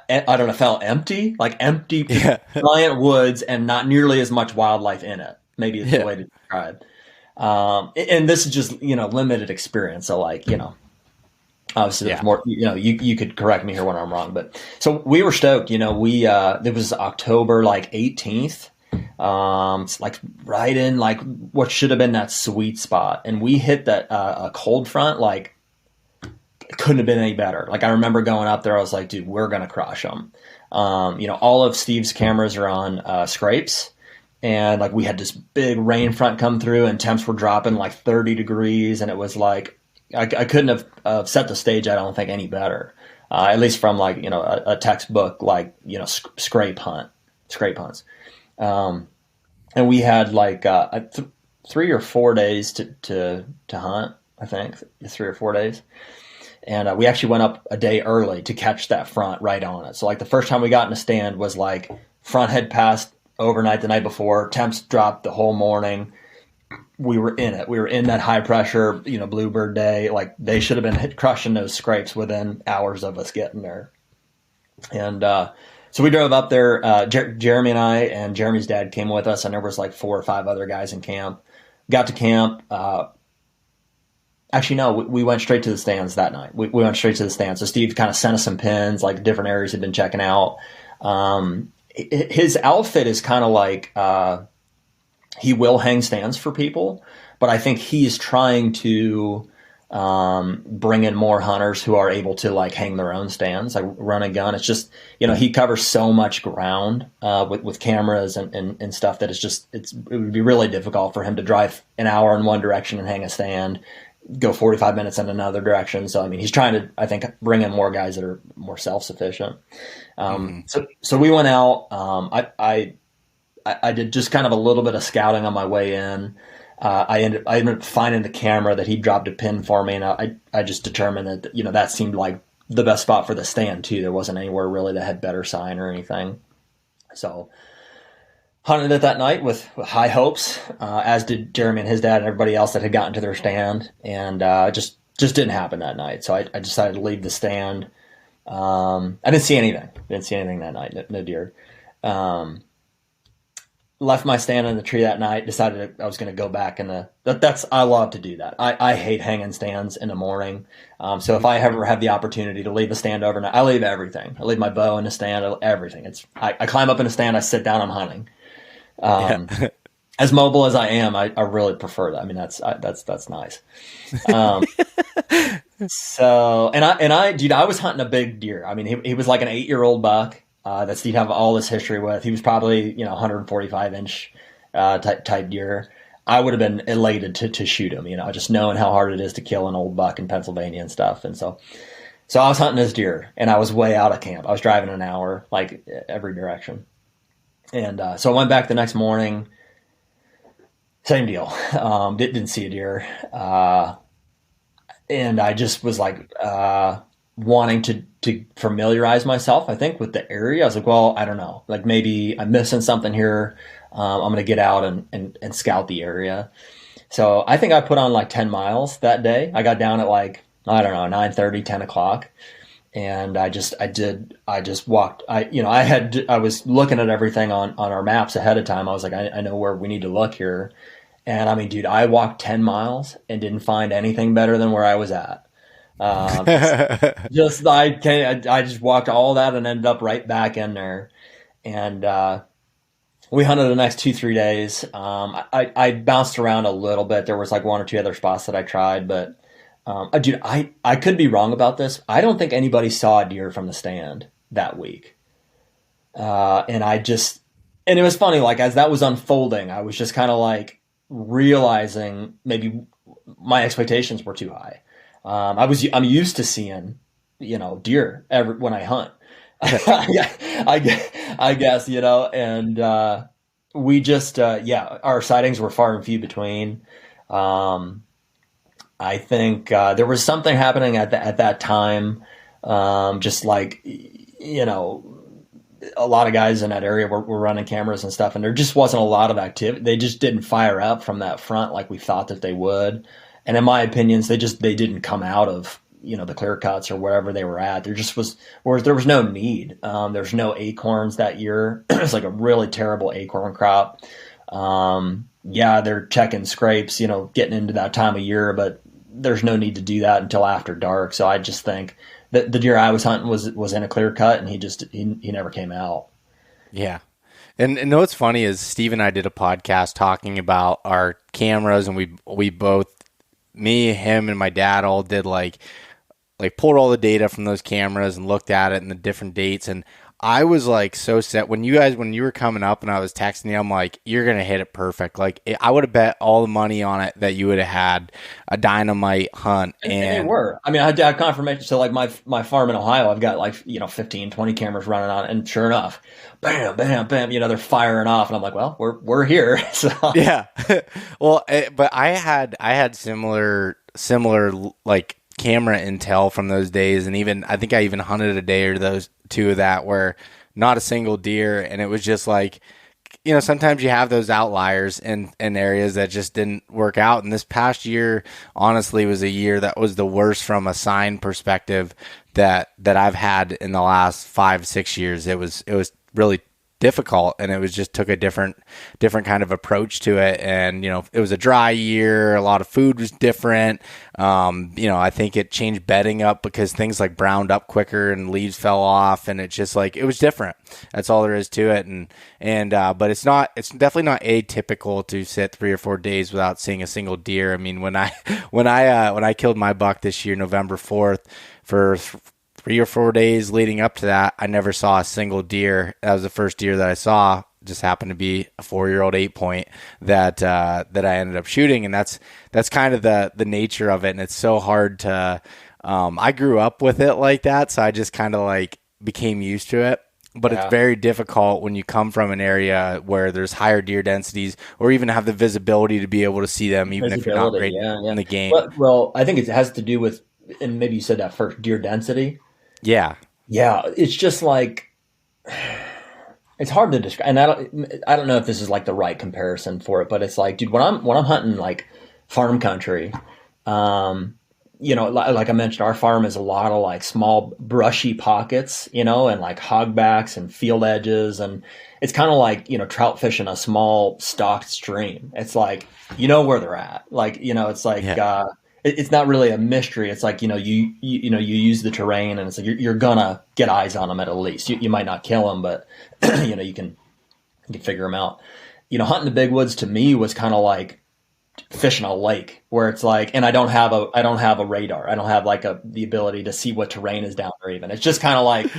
don't know, felt empty, like empty giant woods and not nearly as much wildlife in it. Maybe it's the way to describe. And this is just, limited experience. So like, obviously there's more, you could correct me here when I'm wrong, but so we were stoked, it was October, like 18th. It's like right in like what should have been that sweet spot. And we hit that, a cold front, like it couldn't have been any better. Like I remember going up there, I was like, dude, we're going to crush them. All of Steve's cameras are on, scrapes. And like we had this big rain front come through and temps were dropping like 30 degrees. And it was like, I couldn't have set the stage, I don't think, any better. At least from like, a textbook, like, scrape hunts. And we had like 3 or 4 days to hunt, I think 3 or 4 days. And we actually went up a day early to catch that front right on it. So like the first time we got in a stand was like front had passed overnight the night before, temps dropped the whole morning. We were in it. We were in that high pressure, bluebird day. Like they should have been crushing those scrapes within hours of us getting there. And so we drove up there. Jeremy and I and Jeremy's dad came with us, and there was like 4 or 5 other guys in camp. Got to camp. Actually, no, we went straight to the stands that night. We went straight to the stands. So Steve kind of sent us some pins, like different areas he'd been checking out. His outfit is kind of like he will hang stands for people, but I think he's trying to bring in more hunters who are able to like hang their own stands, like run a gun. It's just, he covers so much ground with cameras and stuff that it would be really difficult for him to drive an hour in one direction and hang a stand, go 45 minutes in another direction. So, I mean, he's trying to, I think, bring in more guys that are more self-sufficient. So we went out. I did just kind of a little bit of scouting on my way in. I ended up finding the camera that he dropped a pin for me, and I just determined that that seemed like the best spot for the stand too. There wasn't anywhere really that had better sign or anything. So hunted it that night with high hopes, as did Jeremy and his dad and everybody else that had gotten to their stand, and just just didn't happen that night. So I decided to leave the stand. I didn't see anything. That night. No deer. Left my stand in the tree that night. Decided I was going to go back I love to do that. I hate hanging stands in the morning. So if I ever have the opportunity to leave a stand overnight, I leave everything. I leave my bow in the stand, everything. I climb up in a stand, I sit down, I'm hunting. As mobile as I am, I really prefer that. I mean, that's nice. So, dude, I was hunting a big deer. I mean, he was like an 8-year-old buck. That Steve have all this history with. He was probably, 145 inch type deer. I would have been elated to shoot him, just knowing how hard it is to kill an old buck in Pennsylvania and stuff. And so I was hunting this deer, and I was way out of camp. I was driving an hour, like every direction. And so I went back the next morning. Same deal. Didn't see a deer, and I just was like wanting to familiarize myself, I think, with the area. I was like, well, I don't know, like maybe I'm missing something here. I'm going to get out and scout the area. So I think I put on like 10 miles that day. I got down at like, I don't know, 9:30, 10 o'clock. And I just walked. I was looking at everything on our maps ahead of time. I was like, I know where we need to look here. And I mean, dude, I walked 10 miles and didn't find anything better than where I was at. I just walked all that and ended up right back in there. And we hunted the next 2-3 days. I bounced around a little bit. There was like 1 or 2 other spots that I tried, but dude, I could be wrong about this. I don't think anybody saw a deer from the stand that week. And it was funny, like as that was unfolding, I was just kind of like realizing maybe my expectations were too high. I'm used to seeing, deer when I hunt, I guess, and we just, our sightings were far and few between. I think there was something happening at that time, just like, a lot of guys in that area were running cameras and stuff, and there just wasn't a lot of activity. They just didn't fire up from that front like we thought that they would. And in my opinions, they didn't come out of, the clear cuts or wherever they were at. There was no need. There's no acorns that year. It's like a really terrible acorn crop. They're checking scrapes, getting into that time of year, but there's no need to do that until after dark. So I just think that the deer I was hunting was in a clear cut, and he never came out. Yeah. And what's funny is Steve and I did a podcast talking about our cameras, and we both, me, him, and my dad all did like pulled all the data from those cameras and looked at it and the different dates. And I was like so set when you were coming up and I was texting you, I'm like, you're going to hit it perfect. Like I would have bet all the money on it that you would have had a dynamite hunt. And they were. I mean, I have confirmation. So like my farm in Ohio, I've got like, 15, 20 cameras running on it. And sure enough, bam, bam, bam, they're firing off. And I'm like, well, we're here. So yeah. Well, but I had similar like camera intel from those days. And even, I think I even hunted a day or those two of that where not a single deer. And it was just like, sometimes you have those outliers in areas that just didn't work out. And this past year, honestly, was a year that was the worst from a sign perspective that I've had in the last 5-6 years. It was really difficult, and it was just took a different kind of approach to it. And it was a dry year, a lot of food was different. I think it changed bedding up because things like browned up quicker and leaves fell off, and it just like it was different. That's all there is to it. And but it's definitely not atypical to sit 3 or 4 days without seeing a single deer. I mean, when I killed my buck this year, November 4th, for 3 or 4 days leading up to that, I never saw a single deer. That was the first deer that I saw. Just happened to be a 4-year-old 8-point that I ended up shooting, and that's kind of the nature of it. And it's so hard to. I grew up with it like that, so I just kind of like became used to it. But It's very difficult when you come from an area where there's higher deer densities, or even have the visibility to be able to see them, even if you're not great in the game. Well, I think it has to do with, and maybe you said that first, deer density. Yeah. It's just like, it's hard to describe. And I don't know if this is like the right comparison for it, but it's like, dude, when I'm hunting like farm country, like I mentioned, our farm is a lot of like small brushy pockets, and like hogbacks and field edges. And it's kind of like, trout fishing a small stocked stream. It's like, where they're at. Like, it's like, it's not really a mystery. It's like, you use the terrain, and it's like, you're gonna get eyes on them at least. You might not kill them, but you can figure them out. Hunting the big woods to me was kind of like fishing a lake, where it's like, and I don't have a radar. I don't have like the ability to see what terrain is down there even. It's just kind of like,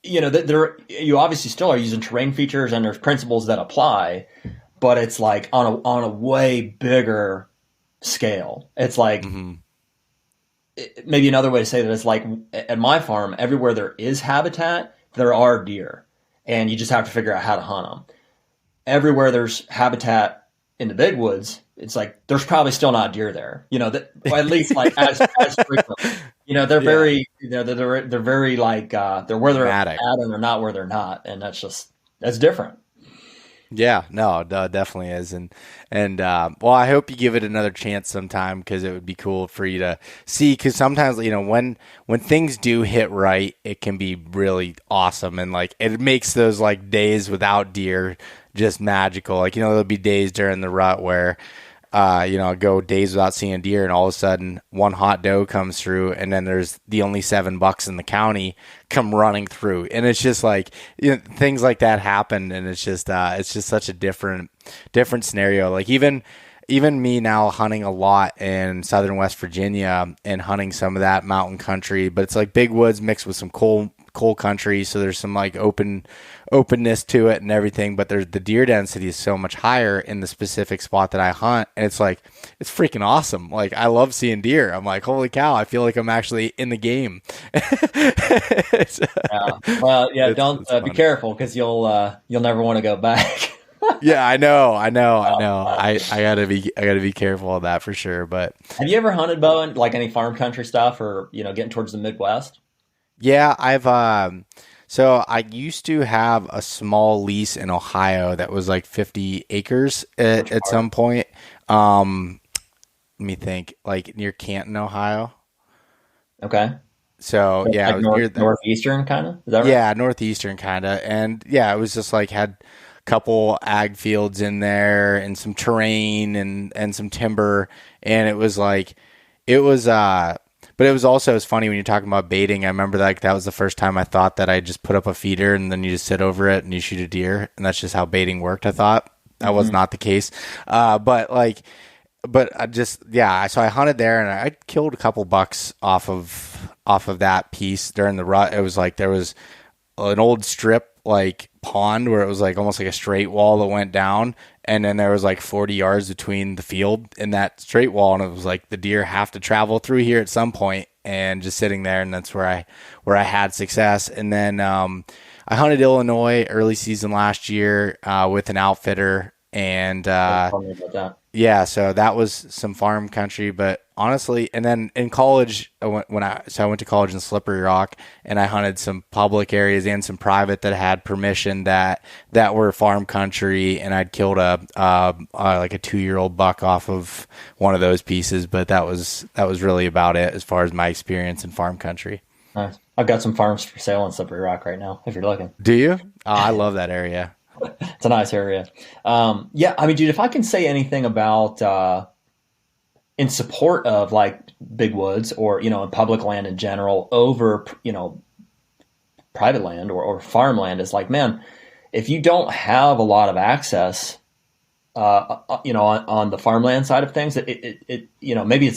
you obviously still are using terrain features, and there's principles that apply, but it's like on a way bigger scale. It's like, maybe another way to say that is like, at my farm, everywhere there is habitat, there are deer, and you just have to figure out how to hunt them. Everywhere there's habitat in the big woods, it's like, there's probably still not deer there, at least like as frequently, they're very, they're very like, they're where they're at and they're not where they're not. And that's different. Yeah, no, it definitely is. And well, I hope you give it another chance sometime, because it would be cool for you to see, because sometimes, when things do hit right, it can be really awesome. And like, it makes those like days without deer just magical. Like, there'll be days during the rut where, go days without seeing deer, and all of a sudden one hot doe comes through, and then there's the only 7 bucks in the county come running through. And it's just like, things like that happen. And it's just such a different scenario. Like even me now hunting a lot in southern West Virginia and hunting some of that mountain country, but it's like big woods mixed with some coal country. So there's some like openness to it and everything, but the deer density is so much higher in the specific spot that I hunt. And it's like, it's freaking awesome. Like, I love seeing deer. I'm like, holy cow, I feel like I'm actually in the game. Well, yeah, don't be careful, because you'll never want to go back. Yeah, I know. I gotta be careful of that for sure. But have you ever hunted, Beau, in like any farm country stuff, or getting towards the Midwest? Yeah, I've so I used to have a small lease in Ohio that was like 50 acres at some point. Let me think, like near Canton, Ohio. Okay. So yeah, like it was near northeastern kind of. Is that right? Yeah, northeastern kind of, and yeah, it was just like had a couple ag fields in there and some terrain and some timber, and it was like but it was also, it's funny when you're talking about baiting. I remember that was the first time I thought that I just put up a feeder and then you just sit over it and you shoot a deer, and that's just how baiting worked. I thought that was not the case, but I just, yeah. So I hunted there, and I killed a couple bucks off of that piece during the rut. It was like there was an old strip like pond where it was like almost like a straight wall that went down, and then there was like 40 yards between the field and that straight wall, and it was like the deer have to travel through here at some point, and just sitting there, and that's where I had success. And then I hunted Illinois early season last year with an outfitter, and Tell me about that. yeah, so that was some farm country. But honestly, and then in college, I went to college in Slippery Rock, and I hunted some public areas and some private that had permission that were farm country, and I'd killed like a 2-year-old buck off of one of those pieces. But that was really about it as far as my experience in farm country. Nice. I've got some farms for sale in Slippery Rock right now, if you're looking. Do you? Oh, I love that area. It's a nice area. Yeah, I mean, dude, if I can say anything about in support of like big woods or, in public land in general over, private land or farmland, is like, man, if you don't have a lot of access, on the farmland side of things, it maybe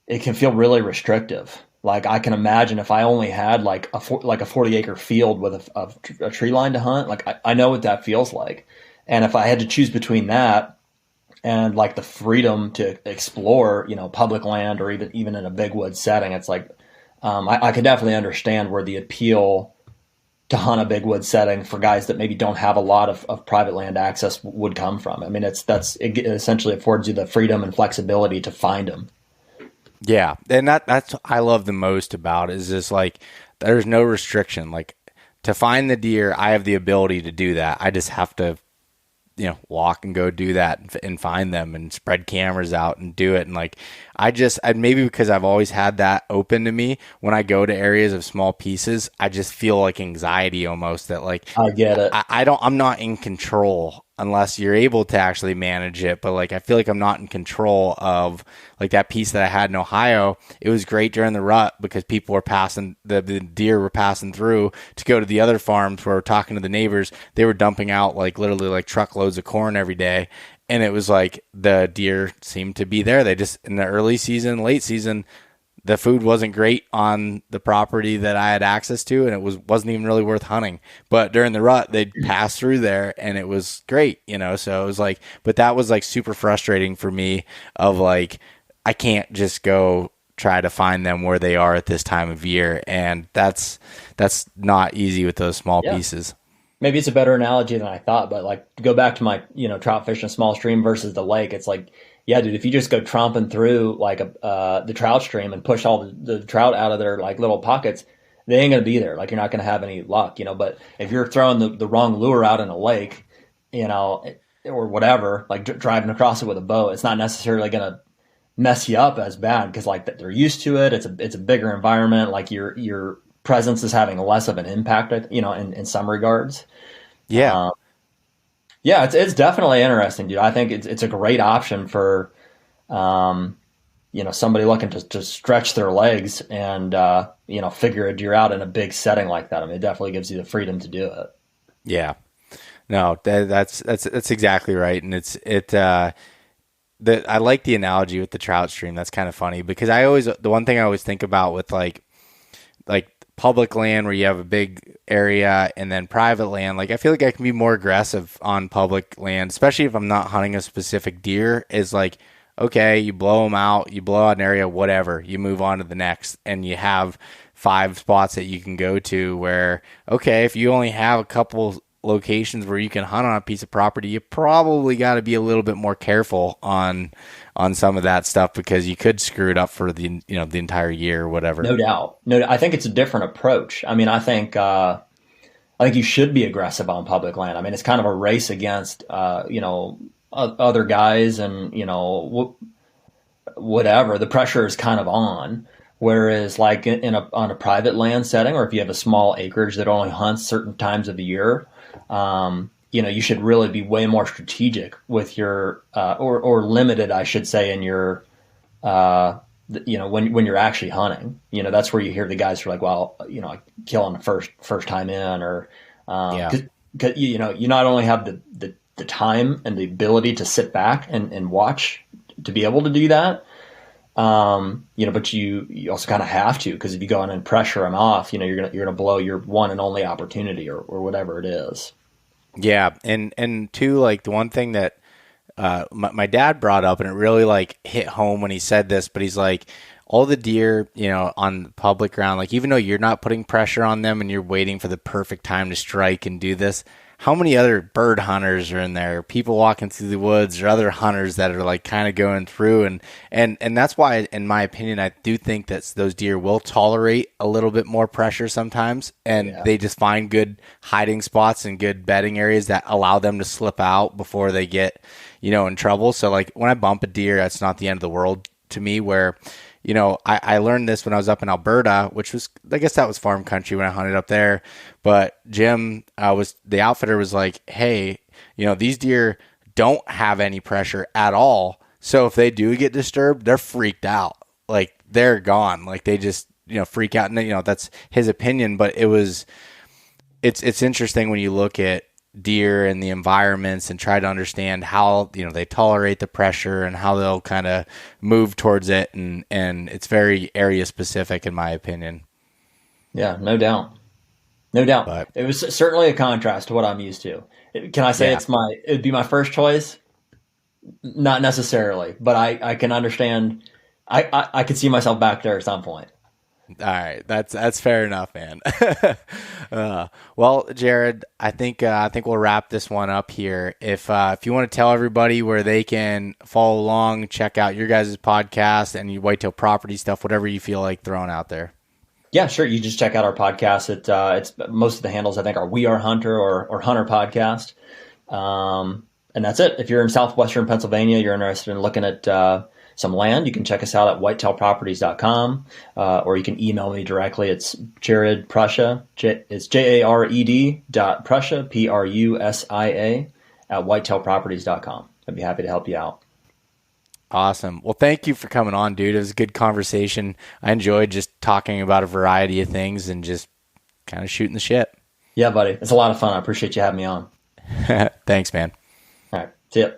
it can feel really restrictive. Like, I can imagine if I only had like a 40-acre field with a tree line to hunt, like I know what that feels like. And if I had to choose between that and like the freedom to explore, public land or even in a big wood setting, it's like, I could definitely understand where the appeal to hunt a big wood setting for guys that maybe don't have a lot of private land access would come from. I mean, it essentially affords you the freedom and flexibility to find them. Yeah, and that's what I love the most about it, is just like there's no restriction. Like, to find the deer, I have the ability to do that. I just have to walk and go do that and find them and spread cameras out and do it. And like, maybe because I've always had that open to me, when I go to areas of small pieces, I just feel like anxiety almost that like, I get it. I'm not in control unless you're able to actually manage it. But like, I feel like I'm not in control of like that piece that I had in Ohio. It was great during the rut because people were passing, the deer were passing through to go to the other farms where we're talking to the neighbors. They were dumping out like literally like truckloads of corn every day. And it was like the deer seemed to be there. They just, in the early season, late season, the food wasn't great on the property that I had access to, and it wasn't even really worth hunting. But during the rut, they'd pass through there, and it was great, So it was like, but that was like super frustrating for me. Of like, I can't just go try to find them where they are at this time of year, and that's not easy with those small pieces. Maybe it's a better analogy than I thought, but like to go back to my trout fishing small stream versus the lake, it's like, yeah, dude, if you just go tromping through like the trout stream and push all the trout out of their like little pockets, they ain't going to be there. Like you're not going to have any luck, But if you're throwing the wrong lure out in a lake, or whatever, like driving across it with a boat, it's not necessarily going to mess you up as bad because like they're used to it. It's a bigger environment. Like your presence is having less of an impact, in some regards. Yeah. Yeah, it's definitely interesting, dude. I think it's a great option for, somebody looking to stretch their legs and, figure a deer out in a big setting like that. I mean, it definitely gives you the freedom to do it. Yeah. No, that's exactly right. And I like the analogy with the trout stream. That's kind of funny because the one thing I always think about with like public land where you have a big area and then private land, like I feel like I can be more aggressive on public land, especially if I'm not hunting a specific deer, is like, okay, you blow them out, you blow out an area, whatever, you move on to the next, and you have 5 spots that you can go to where, okay, if you only have a couple locations where you can hunt on a piece of property, you probably got to be a little bit more careful on some of that stuff because you could screw it up for the entire year or whatever. No doubt. No, I think it's a different approach. I mean, I think you should be aggressive on public land. I mean, it's kind of a race against other guys and whatever. The pressure is kind of on. Whereas like on a private land setting, or if you have a small acreage that only hunts certain times of the year, you should really be way more strategic with your, or limited, I should say, in your, when you're actually hunting. That's where you hear the guys who are like, well, I kill on the first time in, or, cause, you not only have the time and the ability to sit back and watch to be able to do that, but you also kind of have to, because if you go in and pressure them off, you're gonna blow your one and only opportunity or whatever it is. Yeah, and two, like the one thing that my dad brought up, and it really like hit home when he said this, but he's like, all the deer, on public ground, like even though you're not putting pressure on them and you're waiting for the perfect time to strike and do this, how many other bird hunters are in there, people walking through the woods, or other hunters that are like kind of going through, and that's why, in my opinion, I do think that those deer will tolerate a little bit more pressure sometimes, and they just find good hiding spots and good bedding areas that allow them to slip out before they get, in trouble. So like when I bump a deer, that's not the end of the world to me. Where I learned this when I was up in Alberta, which was, I guess that was farm country when I hunted up there. But Jim the outfitter was like, hey, these deer don't have any pressure at all. So if they do get disturbed, they're freaked out. Like they're gone. Like they just, freak out. And, that's his opinion. But it's interesting when you look at deer and the environments and try to understand how they tolerate the pressure and how they'll kind of move towards it, and it's very area specific in my opinion. Yeah, no doubt. But it was certainly a contrast to what I'm used to. Can I say it'd be my first choice? Not necessarily, but I can understand. I could see myself back there at some point. All right, that's fair enough, man. Well, Jared, I think we'll wrap this one up here. If you want to tell everybody where they can follow along, check out your guys' podcast and your Whitetail Property stuff, whatever you feel like throwing out there. Yeah, sure. You just check out our podcast. It's most of the handles I think are We Are Hunter or HUNTR Podcast. And that's it. If you're in southwestern Pennsylvania, you're interested in looking at some land, you can check us out at whitetailproperties.com, or you can email me directly. It's Jared Prusia. It's Jared.Prusia, Prusia, at whitetailproperties.com. I'd be happy to help you out. Awesome. Well, thank you for coming on, dude. It was a good conversation. I enjoyed just talking about a variety of things and just kind of shooting the shit. Yeah, buddy. It's a lot of fun. I appreciate you having me on. Thanks, man. All right. See ya.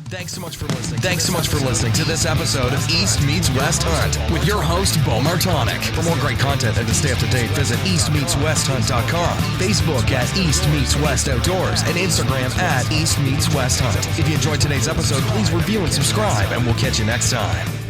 Thanks so much for listening to this episode of East Meets West Hunt with your host, Beau Martonic. For more great content and to stay up to date, visit eastmeetswesthunt.com, Facebook at East Meets West Outdoors, and Instagram at East Meets West Hunt. If you enjoyed today's episode, please review and subscribe, and we'll catch you next time.